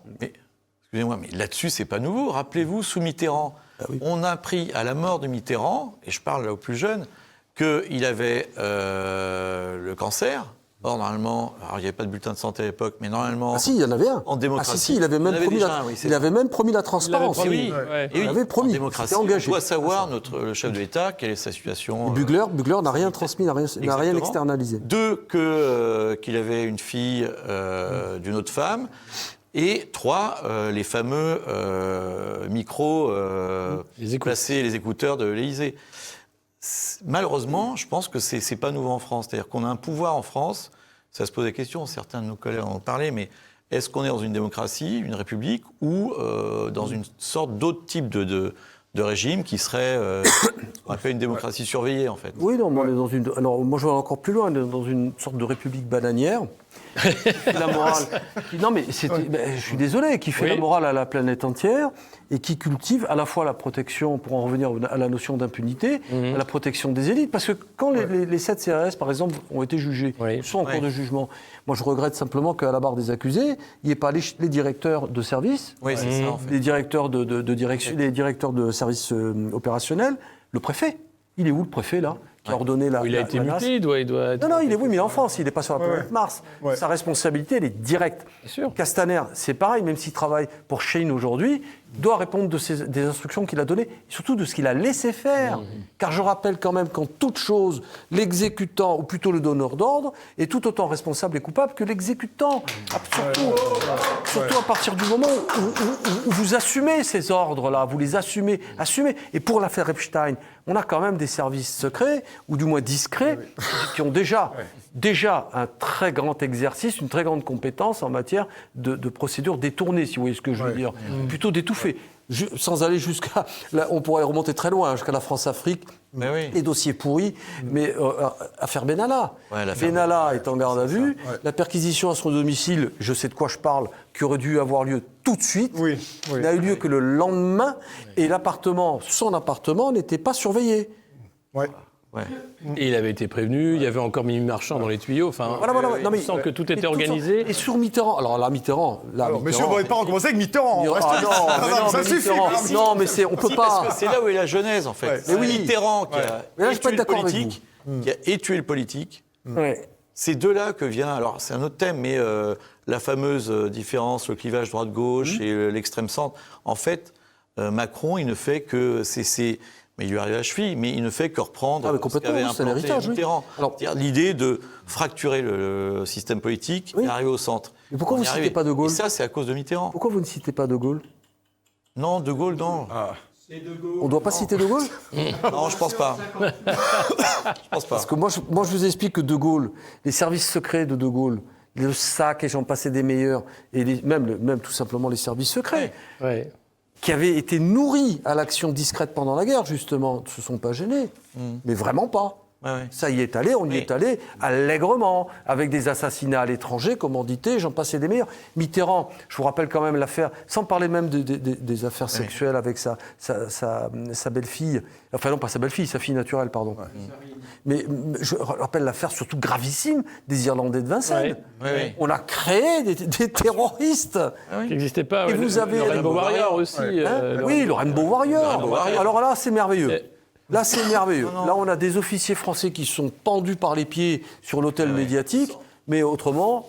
Excusez-moi, mais là-dessus, c'est pas nouveau. Rappelez-vous, sous Mitterrand, on a appris à la mort de Mitterrand, et je parle là aux plus jeunes, qu'il avait le cancer. Or, normalement, alors il n'y avait pas de bulletin de santé à l'époque, mais normalement... Ah si, il y en avait un. En démocratie... il avait même promis la transparence. Il avait promis. En démocratie, engagé. On doit savoir, le chef de l'État, quelle est sa situation... Bugler n'a rien transmis, n'a rien externalisé. Deux, qu'il avait une fille d'une autre femme. Et trois, les fameux micros placés, les écouteurs de l'Élysée. Malheureusement, je pense que c'est pas nouveau en France. C'est-à-dire qu'on a un pouvoir en France, ça se pose la question, certains de nos collègues en ont parlé, mais est-ce qu'on est dans une démocratie, une république, ou dans une sorte d'autre type de régime qui serait on appelle une démocratie surveillée, en fait. Oui, non, on est dans une... Alors, moi, je vais encore plus loin, on est dans une sorte de république bananière. Qui fait la morale. Non, mais je suis désolé, qui fait la morale à la planète entière et qui cultive à la fois la protection, pour en revenir à la notion d'impunité, à la protection des élites. Parce que quand les 7 CRS, par exemple, ont été jugés, sont en cours de jugement, moi je regrette simplement qu'à la barre des accusés, il n'y ait pas les directeurs de service, les directeurs de direction, les directeurs de services opérationnels, le préfet. Il est où le préfet, là ? qui a ordonné la. Il a été muté, il doit être. Non, il est en France, il n'est pas sur la planète Mars. Sa responsabilité, elle est directe. Bien sûr. Castaner, c'est pareil, même s'il travaille pour Shein aujourd'hui, doit répondre des instructions qu'il a données, et surtout de ce qu'il a laissé faire. Car je rappelle quand même qu'en toute chose, l'exécutant, ou plutôt le donneur d'ordre, est tout autant responsable et coupable que l'exécutant. Surtout à partir du moment où vous assumez ces ordres-là, vous les assumez. Et pour l'affaire Epstein, on a quand même des services secrets, ou du moins discrets, qui ont déjà un très grand exercice, une très grande compétence en matière de procédures détournées, si vous voyez ce que je veux dire. Plutôt d'étouffer. Sans aller jusqu'à... Là, on pourrait remonter très loin, jusqu'à la France-Afrique, les dossiers pourris, mais affaire Benalla. Benalla est en garde à vue, la perquisition à son domicile, je sais de quoi je parle, qui aurait dû avoir lieu tout de suite, n'a eu lieu que le lendemain, et son appartement n'était pas surveillé. Et il avait été prévenu, il y avait encore Mimi Marchand dans les tuyaux. Enfin, Non, mais, on sent que tout était organisé. Et sur Mitterrand, Mitterrand... Monsieur, vous n'avez pas recommencé avec Mitterrand. Ça suffit. Non, mais on peut pas... Parce que c'est là où est la genèse, en fait. C'est Mitterrand qui a étué le politique, qui a étué le politique. C'est de là que vient... Alors, c'est un autre thème, mais la fameuse différence, le clivage droite-gauche et l'extrême centre. En fait, Macron, il ne fait que... Mais il lui arrive à la cheville, mais il ne fait que reprendre ce qu'avait implanté Mitterrand. L'idée de fracturer le système politique et arriver au centre. Mais pourquoi vous ne citez pas De Gaulle ? Et ça, c'est à cause de Mitterrand. Pourquoi vous ne citez pas De Gaulle ? Non, De Gaulle, non. On ne doit pas citer De Gaulle ? Non, je pense pas. Parce que moi, je vous explique que De Gaulle, les services secrets de De Gaulle, le SAC et j'en passais des meilleurs, et même tout simplement les services secrets, qui avaient été nourris à l'action discrète pendant la guerre, justement, ne se sont pas gênés. Mais vraiment pas. Ça y est allé, on y est allé allègrement, avec des assassinats à l'étranger, commandité, j'en passais des meilleurs. Mitterrand, je vous rappelle quand même l'affaire, sans parler même des affaires sexuelles avec sa belle-fille, enfin non, pas sa belle-fille, sa fille naturelle, pardon. Mais je rappelle l'affaire surtout gravissime des Irlandais de Vincennes. On a créé des terroristes. Qui n'existaient pas. Et vous avez le Rainbow Warrior aussi. Le Rainbow Warrior. Alors là, c'est merveilleux. Là, c'est merveilleux. Là, on a des officiers français qui sont pendus par les pieds sur l'hôtel médiatique, mais autrement,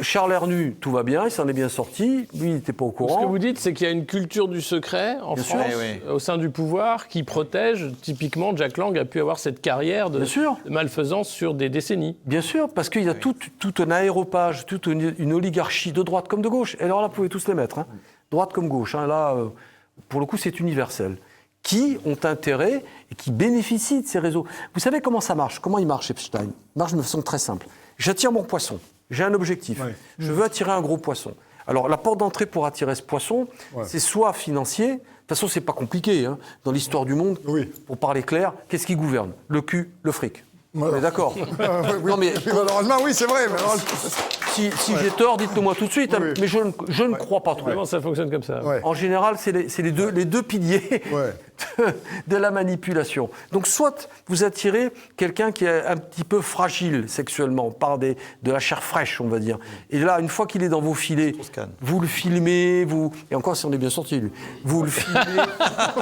Charles Hernu, tout va bien, il s'en est bien sorti, lui, il n'était pas au courant. Ce que vous dites, c'est qu'il y a une culture du secret en France, au sein du pouvoir, qui protège. Typiquement, Jack Lang a pu avoir cette carrière de malfaisance sur des décennies. Bien sûr, parce qu'il y a tout un aéropage, toute une oligarchie de droite comme de gauche. Et alors là, vous pouvez tous les mettre, droite comme gauche. Là, pour le coup, c'est universel. Qui ont intérêt et qui bénéficient de ces réseaux. Vous savez comment ça marche ? Comment il marche, Epstein ? Il marche de façon très simple. J'attire mon poisson. J'ai un objectif. Je veux attirer un gros poisson. Alors, la porte d'entrée pour attirer ce poisson, c'est soit financier. De toute façon, c'est pas compliqué. Dans l'histoire du monde, pour parler clair, qu'est-ce qui gouverne ? Le cul, le fric. On est d'accord. Non, mais malheureusement, oui, c'est vrai. Si j'ai tort, dites-le moi tout de suite. Mais je ne crois pas trop. Comment ça fonctionne comme ça ? En général, c'est les deux piliers de la manipulation. Donc, soit vous attirez quelqu'un qui est un petit peu fragile sexuellement, par de la chair fraîche, on va dire. Et là, une fois qu'il est dans vos filets, vous le filmez, et encore si on est bien sorti, lui, vous le filmez.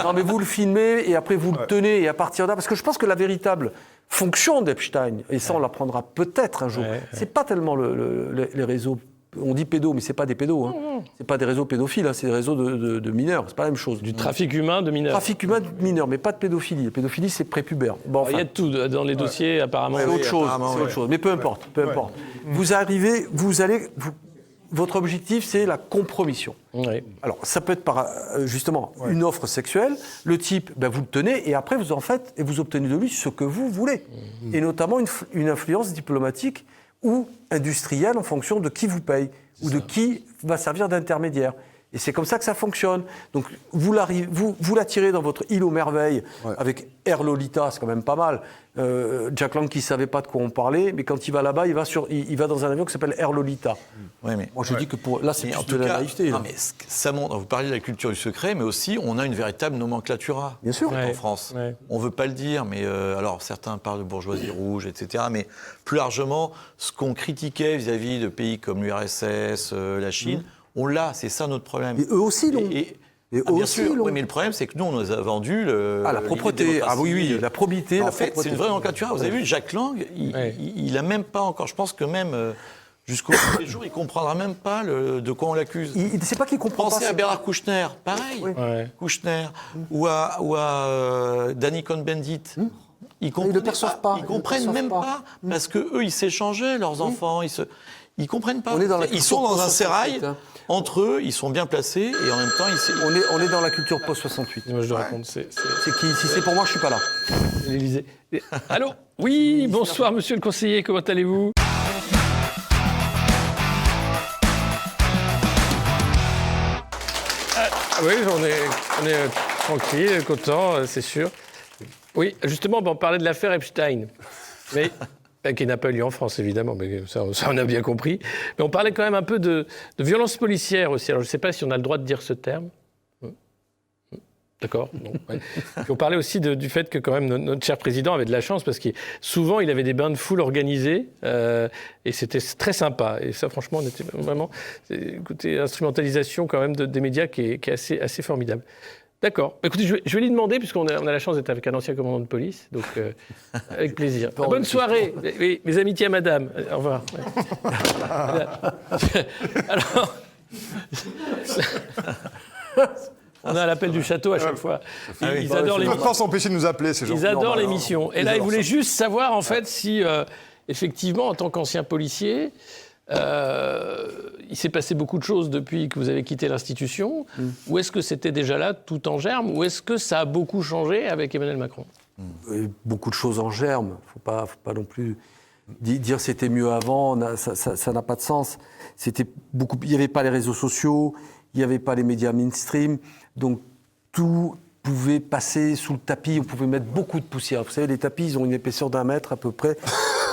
Non, mais vous le filmez et après vous le tenez. Et à partir de là, parce que je pense que la véritable fonction d'Epstein, et ça on l'apprendra peut-être un jour, c'est pas tellement les réseaux, on dit pédos, mais c'est pas des pédos, c'est pas des réseaux pédophiles, c'est des réseaux de mineurs, c'est pas la même chose. Du trafic humain de mineurs. Trafic humain de mineurs, mais pas de pédophilie. La pédophilie, c'est prépubère. Bon, enfin, il y a de tout dans les dossiers, apparemment. C'est autre chose, mais peu importe. Vous arrivez, votre objectif, c'est la compromission. Alors, ça peut être justement une offre sexuelle. Le type, vous le tenez, et après, vous en faites, et vous obtenez de lui ce que vous voulez. Et notamment une influence diplomatique ou industrielle en fonction de qui vous paye, ou de qui va servir d'intermédiaire. Et c'est comme ça que ça fonctionne. Donc, vous l'attirez dans votre île aux merveilles avec Air Lolita, c'est quand même pas mal. Jack Lang qui ne savait pas de quoi on parlait, mais quand il va là-bas, il va dans un avion qui s'appelle Air Lolita. Moi, je dis que là, c'est plus de la naïveté. Non, mais ça montre, vous parliez de la culture du secret, mais aussi, on a une véritable nomenclatura en France. On ne veut pas le dire, mais alors certains parlent de bourgeoisie rouge, etc. Mais plus largement, ce qu'on critiquait vis-à-vis de pays comme l'URSS, la Chine, on l'a, c'est ça notre problème. Et eux aussi l'ont. Et bien sûr, oui, mais le problème, c'est que nous, on nous a vendu la propreté. Ah oui, la probité. En fait, c'est une vraie enquête. Vous avez vu, Jack Lang, il n'a même pas encore, je pense que même jusqu'au bout des jours, il ne comprendra même pas de quoi on l'accuse. Il ne sait pas qu'il comprend pas. Pensez à Bernard Kouchner, pareil. Oui. Kouchner, ou à Danny Cohn-Bendit. Ils ne perçoivent pas. Ils ne comprennent même pas. Parce qu'eux, ils s'échangeaient, leurs enfants. Ils ne comprennent pas. Ils sont dans un sérail. Entre eux, ils sont bien placés et en même temps, on est dans la culture post-68. Moi, je dois répondre. C'est qui, si c'est pour moi, je ne suis pas là. L'Élysée. Allô ? Oui, bonsoir, monsieur le conseiller, comment allez-vous ? Oui, on est tranquille, content, c'est sûr. Oui, justement, on parlait de l'affaire Epstein. Mais... qui n'a pas eu lieu en France, évidemment, mais ça, on a bien compris. Mais on parlait quand même un peu de violence policière aussi. Alors, je ne sais pas si on a le droit de dire ce terme. D'accord. Bon, ouais. On parlait aussi du fait que, quand même, notre cher président avait de la chance, parce que souvent, il avait des bains de foule organisés, et c'était très sympa. Et ça, franchement, on était vraiment... Écoutez, instrumentalisation, quand même, des médias qui est assez formidable. D'accord. Écoutez, je vais lui demander, puisqu'on a la chance d'être avec un ancien commandant de police, donc avec plaisir. Bonne soirée. Oui, mes amitiés à madame. Au revoir. Alors, on a l'appel du château à chaque fois. Ils adorent l'émission. Ils ne peuvent pas s'empêcher de nous appeler, ces gens. Ils adorent l'émission. Et là, ils voulaient juste savoir, en fait, si, effectivement, en tant qu'ancien policier... il s'est passé beaucoup de choses depuis que vous avez quitté l'institution. Ou est-ce que c'était déjà là, tout en germe, ou est-ce que ça a beaucoup changé avec Emmanuel Macron ? Beaucoup de choses en germe. Faut pas non plus dire c'était mieux avant. Ça n'a pas de sens. Il n'y avait pas les réseaux sociaux, il n'y avait pas les médias mainstream, donc tout pouvait passer sous le tapis. On pouvait mettre beaucoup de poussière. Vous savez, les tapis, ils ont une épaisseur d'1 mètre à peu près.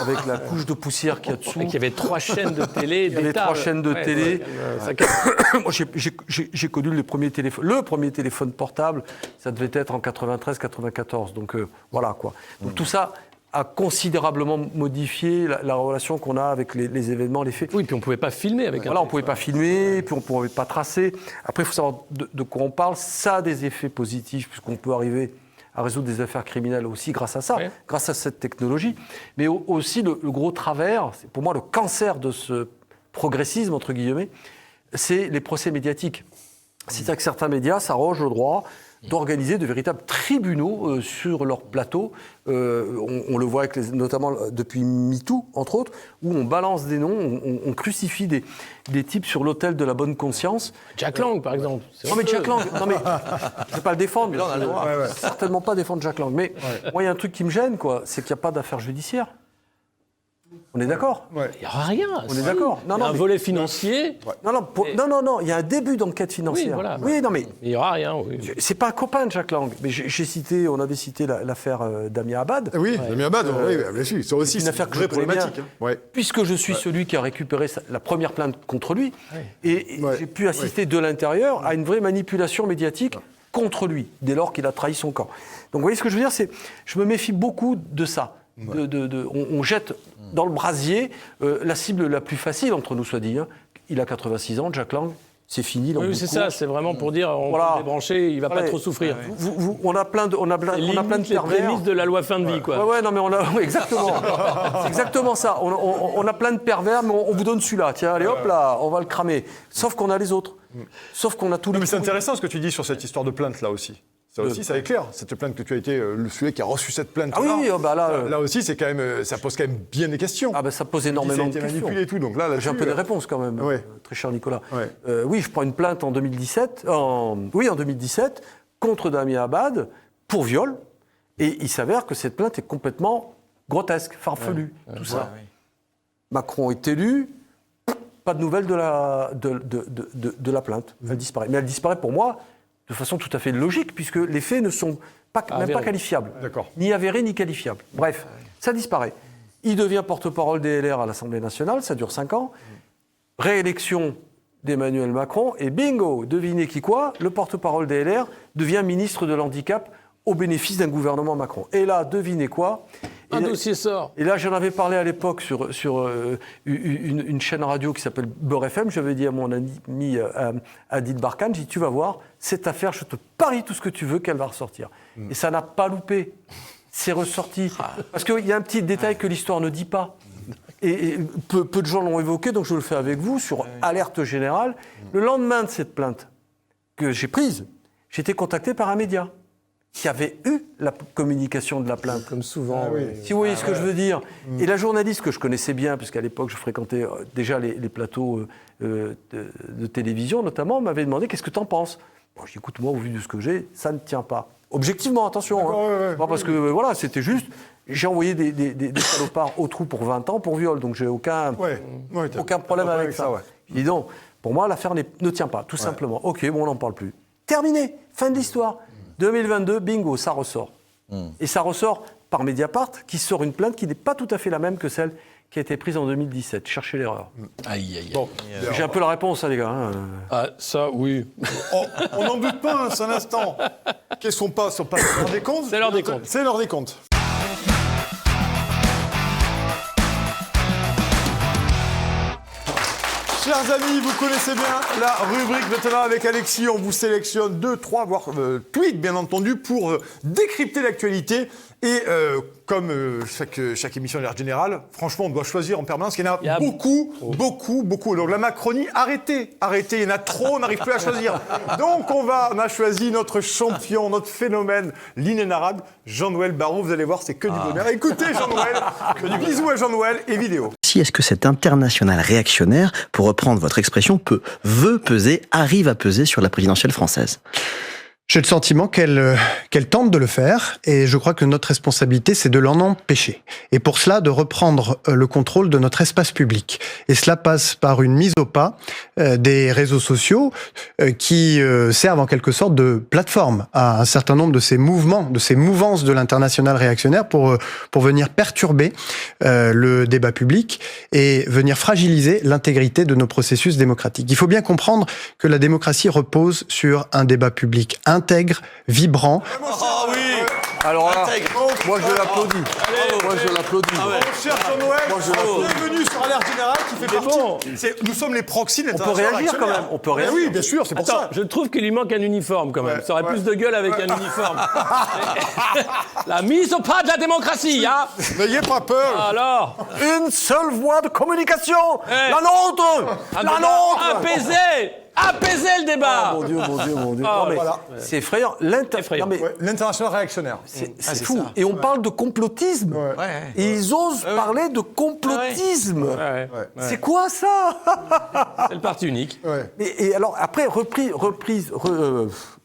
Avec la couche de poussière qu'il y a dessous. Et qu'il y avait 3 chaînes de télé. Il y avait 3 chaînes de télé. Moi, j'ai connu le premier téléphone portable, ça devait être en 93-94. Donc voilà quoi. Donc tout ça a considérablement modifié la relation qu'on a avec les événements, les faits. Oui, puis on ne pouvait pas filmer avec un téléphone. On ne pouvait pas filmer, puis on ne pouvait pas tracer. Après, il faut savoir de quoi on parle. Ça a des effets positifs, puisqu'on peut arriver à résoudre des affaires criminelles aussi grâce à ça, grâce à cette technologie. Mais aussi, le gros travers, c'est pour moi le cancer de ce progressisme, entre guillemets, c'est les procès médiatiques. C'est-à-dire que certains médias s'arrogent le droit d'organiser de véritables tribunaux sur leur plateau. On le voit notamment depuis MeToo, entre autres, où on balance des noms, on crucifie des types sur l'autel de la bonne conscience. Jack Lang, par exemple. Non, mais Jack Lang, je ne vais pas le défendre. Mais là, on a le droit. Certainement pas défendre Jack Lang. Mais moi, il y a un truc qui me gêne, c'est qu'il n'y a pas d'affaires judiciaires. On est d'accord ? Il n'y aura rien. On est d'accord. Il y a un volet financier. Non, il y a un début d'enquête financière. Oui, voilà. Oui, non, mais il n'y aura rien. Oui. C'est pas un copain de Jack Lang. Mais on avait cité l'affaire Damien Abad. Oui, Damien Abad, oui, bien sûr. C'est aussi une affaire que je connais bien, puisque je suis celui qui a récupéré la première plainte contre lui. Et j'ai pu assister de l'intérieur à une vraie manipulation médiatique contre lui, dès lors qu'il a trahi son camp. Donc vous voyez ce que je veux dire, je me méfie beaucoup de ça. On jette dans le brasier la cible la plus facile entre nous, soit dit. Il a 86 ans, Jack Lang, c'est fini. Oui, c'est ça, c'est vraiment pour dire on peut le débrancher, il ne va pas trop souffrir. On a plein de les prémices de la loi fin de vie, quoi. Ouais, non, mais exactement. C'est exactement ça. On a plein de pervers, mais on vous donne celui-là. Tiens, allez, hop là, on va le cramer. Sauf qu'on a les autres. Sauf qu'on a tous les. Mais c'est intéressant ce que tu dis sur cette histoire de plainte là aussi. Ça aussi, ça éclaire. Cette plainte que tu as été celui qui a reçu cette plainte. Ah oui, là aussi, c'est quand même, ça pose quand même bien des questions. Ah ben ça pose énormément de questions. Manipulé et tout, donc là, j'ai un peu des réponses quand même, très cher Nicolas. Ouais. Oui, je prends une plainte en 2017, contre Damien Abad pour viol, et il s'avère que cette plainte est complètement grotesque, farfelue, tout ça. Ouais. Macron est élu, pas de nouvelles de la plainte. Elle disparaît. Mais elle disparaît pour moi de façon tout à fait logique, puisque les faits ne sont même pas qualifiables. Ni avérés, ni qualifiables. Bref, ça disparaît. Il devient porte-parole des LR à l'Assemblée nationale, ça dure 5 ans. Réélection d'Emmanuel Macron, et bingo, devinez qui quoi, le porte-parole des LR devient ministre de l'handicap au bénéfice d'un gouvernement Macron. Et là, devinez quoi, Un dossier sort. Et là, j'en avais parlé à l'époque sur une chaîne radio qui s'appelle Beurre FM. J'avais dit à mon ami Adil Barkan, j'ai dit, tu vas voir, cette affaire, je te parie tout ce que tu veux qu'elle va ressortir. Et ça n'a pas loupé. C'est ressorti. Parce qu'il y a un petit détail que l'histoire ne dit pas. Et peu de gens l'ont évoqué, donc je le fais avec vous, sur Alerte Générale. Le lendemain de cette plainte que j'ai prise, j'ai été contacté par un média qui avait eu la communication de la plainte. Comme souvent. Si vous voyez ce que je veux dire. Et la journaliste que je connaissais bien, puisqu'à l'époque je fréquentais déjà les plateaux de télévision notamment, m'avait demandé qu'est-ce que tu en penses. Bon, je dis écoute, moi au vu de ce que j'ai, ça ne tient pas. Objectivement, attention. Hein. Pas parce que voilà, c'était juste, j'ai envoyé des salopards au trou pour 20 ans pour viol, donc j'ai aucun problème avec ça. Je dis donc, pour moi l'affaire ne tient pas, tout simplement. Ok, bon, on n'en parle plus. Terminé, fin de l'histoire. 2022, bingo, ça ressort. Et ça ressort par Mediapart, qui sort une plainte qui n'est pas tout à fait la même que celle qui a été prise en 2017. Cherchez l'erreur. Aïe, aïe, aïe. Bon, j'ai un peu la réponse, hein, les gars. Hein. Ah, ça, oui. On n'en doute pas, c'est un instant. Qu'elles sont pas l'heure des comptes. C'est l'heure des comptes. C'est l'heure des comptes. Chers amis, vous connaissez bien la rubrique maintenant avec Alexis. On vous sélectionne 2, 3, voire tweets, bien entendu, pour décrypter l'actualité. Et comme chaque émission de l'Alerte Générale, franchement, on doit choisir en permanence. Il y en a beaucoup. Donc la Macronie, arrêtez. Il y en a trop, on n'arrive plus à choisir. Donc on a choisi notre champion, notre phénomène, l'inénarrable, Jean-Noël Barrot. Vous allez voir, c'est que du bonheur. Écoutez Jean-Noël, bisous à Jean-Noël et vidéo. Est-ce que cet international réactionnaire, pour reprendre votre expression, arrive à peser sur la présidentielle française ? J'ai le sentiment qu'elle tente de le faire, et je crois que notre responsabilité, c'est de l'en empêcher. Et pour cela, de reprendre le contrôle de notre espace public. Et cela passe par une mise au pas des réseaux sociaux qui servent en quelque sorte de plateforme à un certain nombre de ces mouvements, de ces mouvances de l'international réactionnaire pour venir perturber le débat public et venir fragiliser l'intégrité de nos processus démocratiques. Il faut bien comprendre que la démocratie repose sur un débat public intègre, vibrant. Oh oui. Alors là, moi je l'applaudis. Moi je l'applaudis. Mon cher Jean-Noël, bienvenue sur Alerte Générale qui fait partie. Nous sommes les proxys On peut réagir quand même. On peut réagir. Oui, bien sûr, c'est pour ça. Je trouve qu'il lui manque un uniforme quand même. Ça aurait plus de gueule avec un uniforme. La mise au pas de la démocratie, hein. N'ayez pas peur. Alors, Une seule voie de communication. La nôtre. La nôtre. apaiser le débat. Mon Dieu. Non, mais voilà. c'est effrayant. Effrayant. Non, mais L'international réactionnaire. c'est fou. Ça. Et on parle de complotisme. Et ils osent parler de complotisme. C'est quoi ça? C'est le parti unique. Et alors, après,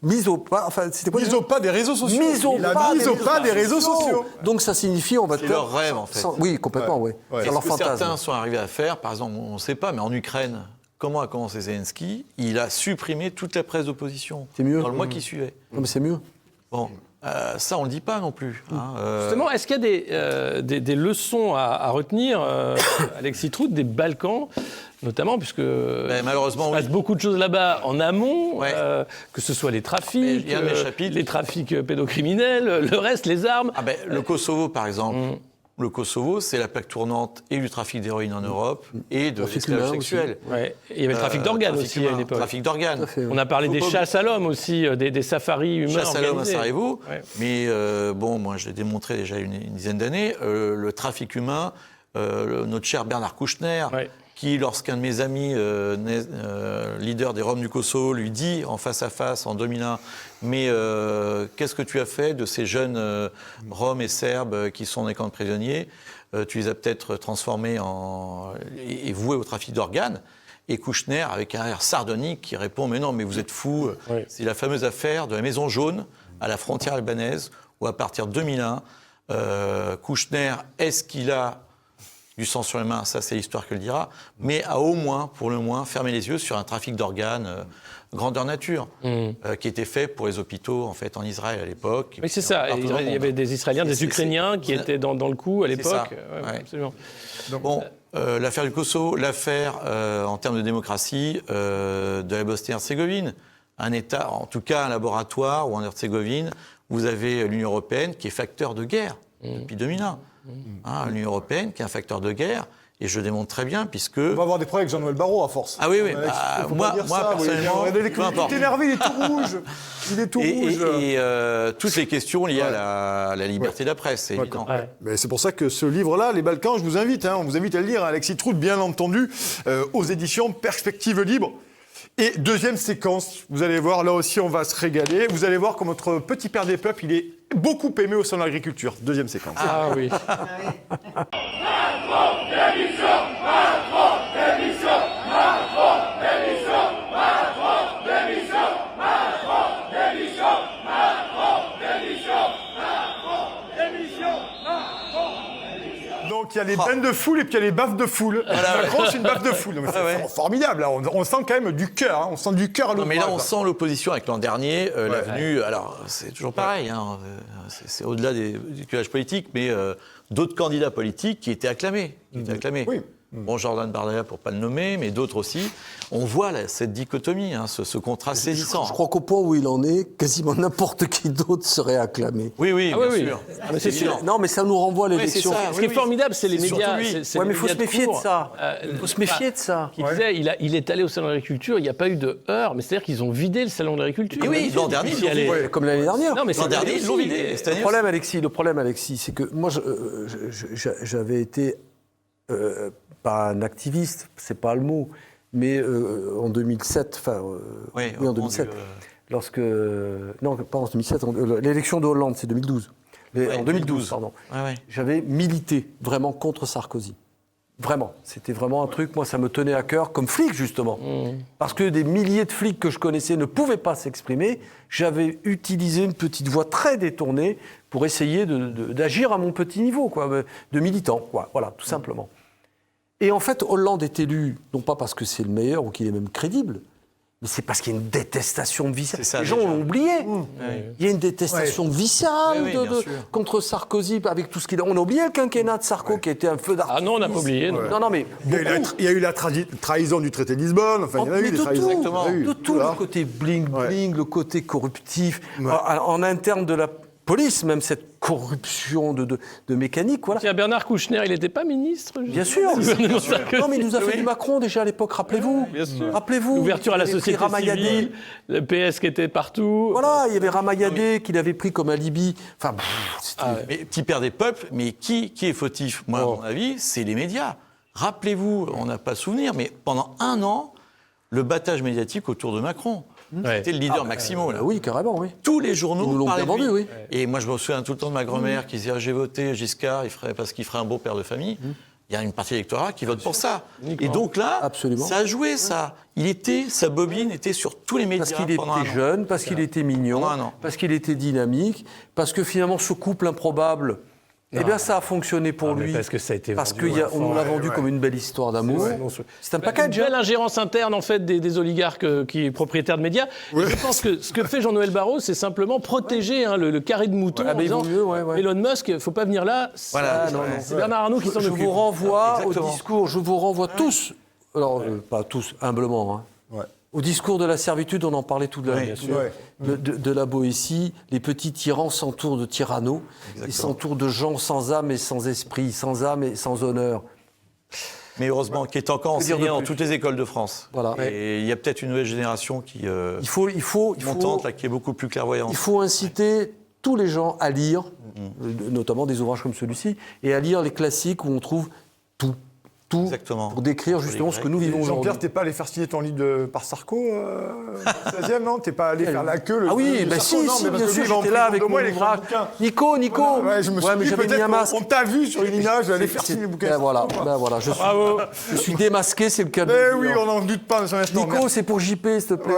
mise au pas. Enfin, c'était quoi? Mise au pas des réseaux sociaux. Mise au pas des réseaux sociaux. Donc ça signifie on va. C'est leur rêve en fait. Oui, complètement, oui. C'est leur Ce que fantasme. certains sont arrivés à faire, par exemple, on ne sait pas, mais en Ukraine, comment a commencé Zelensky? Il a supprimé toute la presse d'opposition. C'est mieux. Dans le mois qui suivait. Non, mais c'est mieux. Bon, ça on le dit pas non plus. Hein, Justement, est-ce qu'il y a des leçons à retenir, Alexis Trout, des Balkans, notamment, puisque malheureusement, il se passe beaucoup de choses là-bas en amont, que ce soit les trafics, les trafics pédocriminels, le reste, les armes. Le Kosovo, par exemple. Le Kosovo, c'est la plaque tournante et du trafic d'héroïne en Europe et de l'esclavage sexuel. Ouais. Il y avait le trafic d'organes aussi à une époque. Trafic d'organes. On a parlé des chasses à l'homme aussi, des safaris humains Chasse à l'homme à organisés. Sarajevo. Mais moi je l'ai démontré déjà une dizaine d'années, le trafic humain, notre cher Bernard Kouchner, qui, lorsqu'un de mes amis, leader des Roms du Kosovo, lui dit en face à face en 2001, mais qu'est-ce que tu as fait de ces jeunes Roms et Serbes qui sont dans les camps de prisonniers? Tu les as peut-être transformés et voués au trafic d'organes. Et Kouchner, avec un air sardonique, qui répond, mais non, mais vous êtes fous. C'est la fameuse affaire de la Maison Jaune à la frontière albanaise, où à partir de 2001, Kouchner, est-ce qu'il a du sang sur les mains, ça c'est l'histoire que le dira, mais a au moins, pour le moins, fermé les yeux sur un trafic d'organes grandeur nature, qui était fait pour les hôpitaux en fait en Israël à l'époque. Oui, c'est ça. Il y avait des Israéliens, des Ukrainiens qui étaient dans le coup à l'époque. Absolument. Bon, l'affaire du Kosovo, l'affaire en termes de démocratie de la Bosnie-Herzégovine, un État, en tout cas un laboratoire ou en Herzégovine, vous avez l'Union européenne qui est facteur de guerre. depuis 2001. L'Union européenne, qui est un facteur de guerre, et je démontre très bien, puisque... On va avoir des problèmes avec Jean-Noël Barrot, à force. Ah oui, moi, personnellement... Il est énervé, il est tout rouge. Il est tout rouge. Et toutes les questions liées à la liberté de la presse, c'est évident. Mais c'est pour ça que ce livre-là, Les Balkans, je vous invite, on vous invite à le lire, Alexis Trout, bien entendu, aux éditions Perspective Libre. Et deuxième séquence, vous allez voir, là aussi on va se régaler. Vous allez voir comme notre petit père des peuples, il est beaucoup aimé au sein de l'agriculture. Deuxième séquence. Ah oui. Donc il y a les bains de foule et puis il y a les baffes de foule. Macron, c'est une baffe de foule. C'est formidable, là. On sent quand même du cœur. On sent du cœur à l'ouvrage. Mais là, on sent l'opposition avec l'an dernier, l'avenue. Alors, c'est toujours pareil. C'est au-delà du clivage politique, mais d'autres candidats politiques qui étaient acclamés. Oui. Bon, Jordan Bardella, pour ne pas le nommer, mais d'autres aussi. On voit là, cette dichotomie, ce contraste saisissant. Je crois qu'au point où il en est, quasiment n'importe qui d'autre serait acclamé. Oui, bien sûr. Mais c'est sûr. Non, mais ça nous renvoie à l'élection. Ce qui est formidable, c'est les médias. mais il faut se méfier de ça. Il faut se méfier de ça. Qui disait, il est allé au salon de l'agriculture, il n'y a pas eu de heurts, mais c'est-à-dire qu'ils ont vidé le salon de l'agriculture. Et oui, l'an dernier, Comme l'année dernière. Non, mais l'an dernier, ils l'ont vidé. Le problème, Alexis, c'est que moi, j'avais été pas un activiste, c'est pas le mot, mais en 2007, en 2007, lorsque non, pas en 2007, l'élection de Hollande, c'est 2012. En 2012, pardon. J'avais milité vraiment contre Sarkozy. Vraiment, c'était vraiment un truc, moi ça me tenait à cœur, comme flic justement. Parce que des milliers de flics que je connaissais ne pouvaient pas s'exprimer, j'avais utilisé une petite voix très détournée pour essayer d'agir à mon petit niveau, de militant, voilà, tout simplement. Et en fait, Hollande est élu, non pas parce que c'est le meilleur ou qu'il est même crédible, mais c'est parce qu'il y a une détestation viscérale. Les gens l'ont oublié. Il y a une détestation viscérale contre Sarkozy, avec tout ce qu'il a. On a oublié le quinquennat de Sarko qui était un feu d'artifice. Ah non, on n'a pas oublié. Non, mais il y a eu la trahison du traité de Lisbonne. Enfin, il y en a eu des trahisons. De tout, le côté bling-bling, le côté corruptif, en interne de la police, même cette corruption de mécanique, voilà. Tiens, Bernard Kouchner, il n'était pas ministre? Bien sûr. Non, mais il nous a fait du Macron déjà à l'époque, rappelez-vous. Bien sûr. Rappelez-vous. L'ouverture à la société civile, le PS qui était partout. Voilà, il y avait Ramayadé qu'il avait pris comme alibi. Enfin, mais petit père des peuples, mais qui est fautif? Moi, à mon avis, c'est les médias. Rappelez-vous, on n'a pas souvenir, mais pendant un an, le battage médiatique autour de Macron. C'était le leader Maximo, là. Oui, carrément, oui. Tous les journaux nous l'ont parlaient bien de lui. vendu, oui. Et moi, je me souviens tout le temps de ma grand-mère qui disait j'ai voté Giscard parce qu'il ferait un beau père de famille. Il y a une partie électorale qui vote pour ça. Et donc là, ça a joué, ça. Sa bobine était sur tous les médias. Parce qu'il était jeune, parce qu'il était mignon, parce qu'il était dynamique, parce que finalement, ce couple improbable... Eh bien, ça a fonctionné pour lui. Parce que ça a été parce qu'on nous l'a vendu comme une belle histoire d'amour. C'est un package. Une belle ingérence interne, en fait, des oligarques qui est propriétaire de médias. Et je pense que ce que fait Jean-Noël Barrot, c'est simplement protéger le carré de moutons en disant Elon Musk, il ne faut pas venir là. C'est Bernard Arnault qui s'en occupe. Je vous renvoie au discours, je vous renvoie tous, alors pas tous, humblement, au discours de la servitude, on en parlait tout à l'heure, de la Boétie. Les petits tyrans s'entourent de tyrannos, ils s'entourent de gens sans âme et sans esprit, sans âme et sans honneur. Mais heureusement, qui est encore enseigné dans toutes les écoles de France. Voilà. Et il y a peut-être une nouvelle génération qui montante, là, qui est beaucoup plus clairvoyante. Il faut inciter tous les gens à lire, notamment des ouvrages comme celui-ci, et à lire les classiques où on trouve tout. Exactement. Pour décrire justement ce que nous vivons aujourd'hui. Jean-Pierre, t'es pas allé faire signer ton livre par Sarko 16e, non? T'es pas allé faire la queue Ah oui, bien sûr, j'étais là avec mon ouvrage. Nico je me suis dit, j'avais mis un masque. On t'a vu sur une image, j'allais faire signer le bouquin. Ben voilà, je suis démasqué, c'est le cas de dire. Oui, on n'en doute pas. Nico, c'est pour JP, s'il te plaît.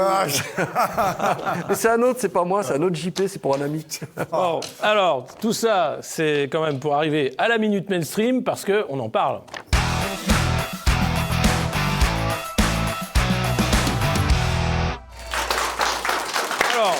Mais c'est un autre, c'est pas moi, c'est un autre JP, c'est pour un ami. Bon, alors, tout ça, c'est quand même pour arriver à la Minute Mainstream, parce qu'on en parle. Alors,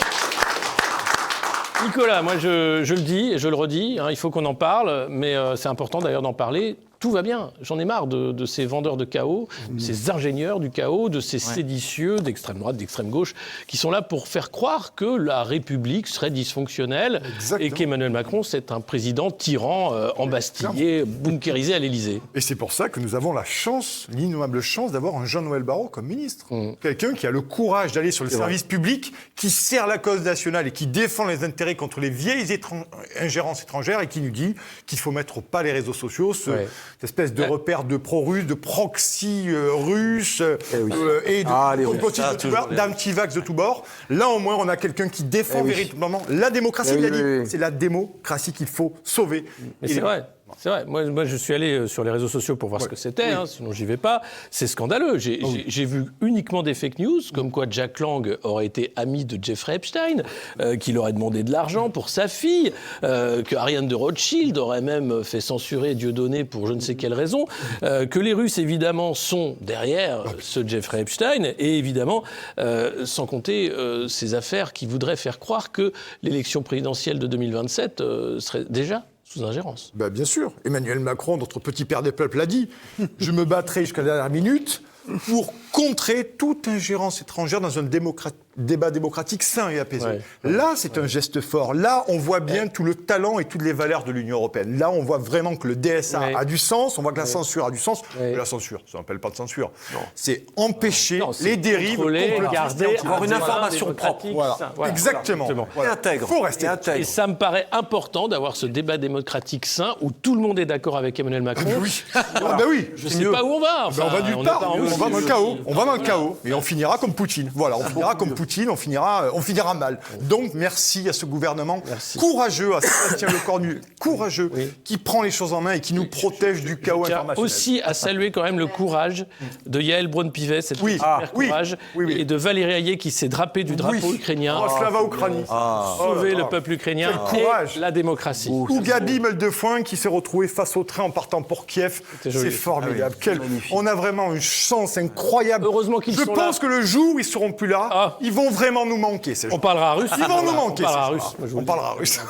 Nicolas, moi je le dis et je le redis, il faut qu'on en parle, mais c'est important d'ailleurs d'en parler. tout va bien. J'en ai marre de ces vendeurs de chaos, ces ingénieurs du chaos, de ces séditieux d'extrême droite, d'extrême gauche, qui sont là pour faire croire que la République serait dysfonctionnelle et qu'Emmanuel Macron, c'est un président tyran, embastillé, bunkérisé à l'Élysée. Et c'est pour ça que nous avons la chance, l'innommable chance, d'avoir un Jean-Noël Barrot comme ministre. Quelqu'un qui a le courage d'aller sur le service public, qui sert la cause nationale et qui défend les intérêts contre les vieilles ingérences étrangères et qui nous dit qu'il faut mettre au pas les réseaux sociaux, cette espèce de repère de pro-russes, de proxy russes et d'anti-vax de tous bords. Là, au moins, on a quelqu'un qui défend véritablement la démocratie. Il a dit, c'est la démocratie qu'il faut sauver. Mais c'est vrai. C'est vrai. Moi, je suis allé sur les réseaux sociaux pour voir ce que c'était, sinon j'y vais pas. C'est scandaleux. J'ai vu uniquement des fake news, comme quoi Jack Lang aurait été ami de Jeffrey Epstein, qu'il aurait demandé de l'argent pour sa fille, que Ariane de Rothschild aurait même fait censurer Dieudonné pour je ne sais quelle raison, que les Russes, évidemment, sont derrière ce Jeffrey Epstein, et évidemment, sans compter ces affaires qui voudraient faire croire que l'élection présidentielle de 2027 serait déjà sous ingérence. Bien sûr. Emmanuel Macron, notre petit père des peuples, l'a dit. Je me battrai jusqu'à la dernière minute pour contrer toute ingérence étrangère dans un débat démocratique sain et apaisé. Là, c'est un geste fort. Là, on voit bien tout le talent et toutes les valeurs de l'Union européenne. Là, on voit vraiment que le DSA a du sens, on voit que la censure a du sens. Mais la censure, ça n'appelle pas de censure. C'est empêcher les dérives, garder, avoir une information propre. Voilà. Exactement. Et intègre. Il faut rester Et ça me paraît important d'avoir ce débat démocratique sain où tout le monde est d'accord avec Emmanuel Macron. Oui. Je ne sais pas où on va. On va nulle part. On va dans le chaos. On va dans le chaos. Et on finira comme Poutine. Voilà, on finira comme Poutine, on finira mal. Donc, merci à ce gouvernement courageux, à Sébastien Lecornu, courageux, qui prend les choses en main et qui nous protège du chaos international. Aussi à saluer quand même le courage de Yael Braun-Pivet, cette super courage, et de Valérie Hayé qui s'est drapé du drapeau ukrainien. Slava Ukraini. Sauver le peuple ukrainien et la démocratie. Ou Gabi Meldefouin qui s'est retrouvée face au train en partant pour Kiev. C'est formidable. On a vraiment une chance incroyable. Heureusement qu'ils sont là. Je pense que le jour où ils seront plus là, ils vont vraiment nous manquer. On parlera russe. Ils vont nous manquer. On parlera russe.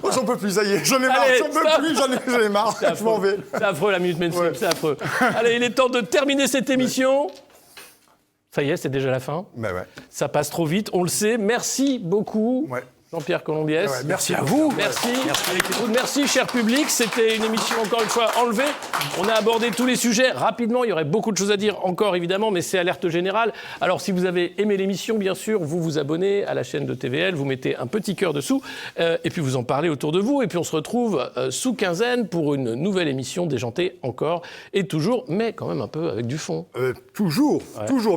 Oh, j'en peux plus, ça y est. J'en ai marre. J'en ai marre. Je m'en vais. C'est affreux la minute mainstream. C'est affreux. Allez, il est temps de terminer cette émission. Ça y est, c'est déjà la fin. Ça passe trop vite, on le sait. Merci beaucoup. Jean-Pierre Colombiès. Merci à vous. Merci, cher public. C'était une émission, encore une fois, enlevée. On a abordé tous les sujets rapidement. Il y aurait beaucoup de choses à dire encore, évidemment, mais c'est Alerte Générale. Alors, si vous avez aimé l'émission, bien sûr, vous vous abonnez à la chaîne de TVL, vous mettez un petit cœur dessous, et puis vous en parlez autour de vous. Et puis, on se retrouve sous quinzaine pour une nouvelle émission déjantée encore et toujours, mais quand même un peu avec du fond. Toujours.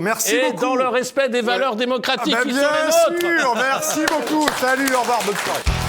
Merci beaucoup. Et dans le respect des valeurs démocratiques qui sont les nôtres. Bien sûr. Merci beaucoup. Salut, au revoir, bonne soirée.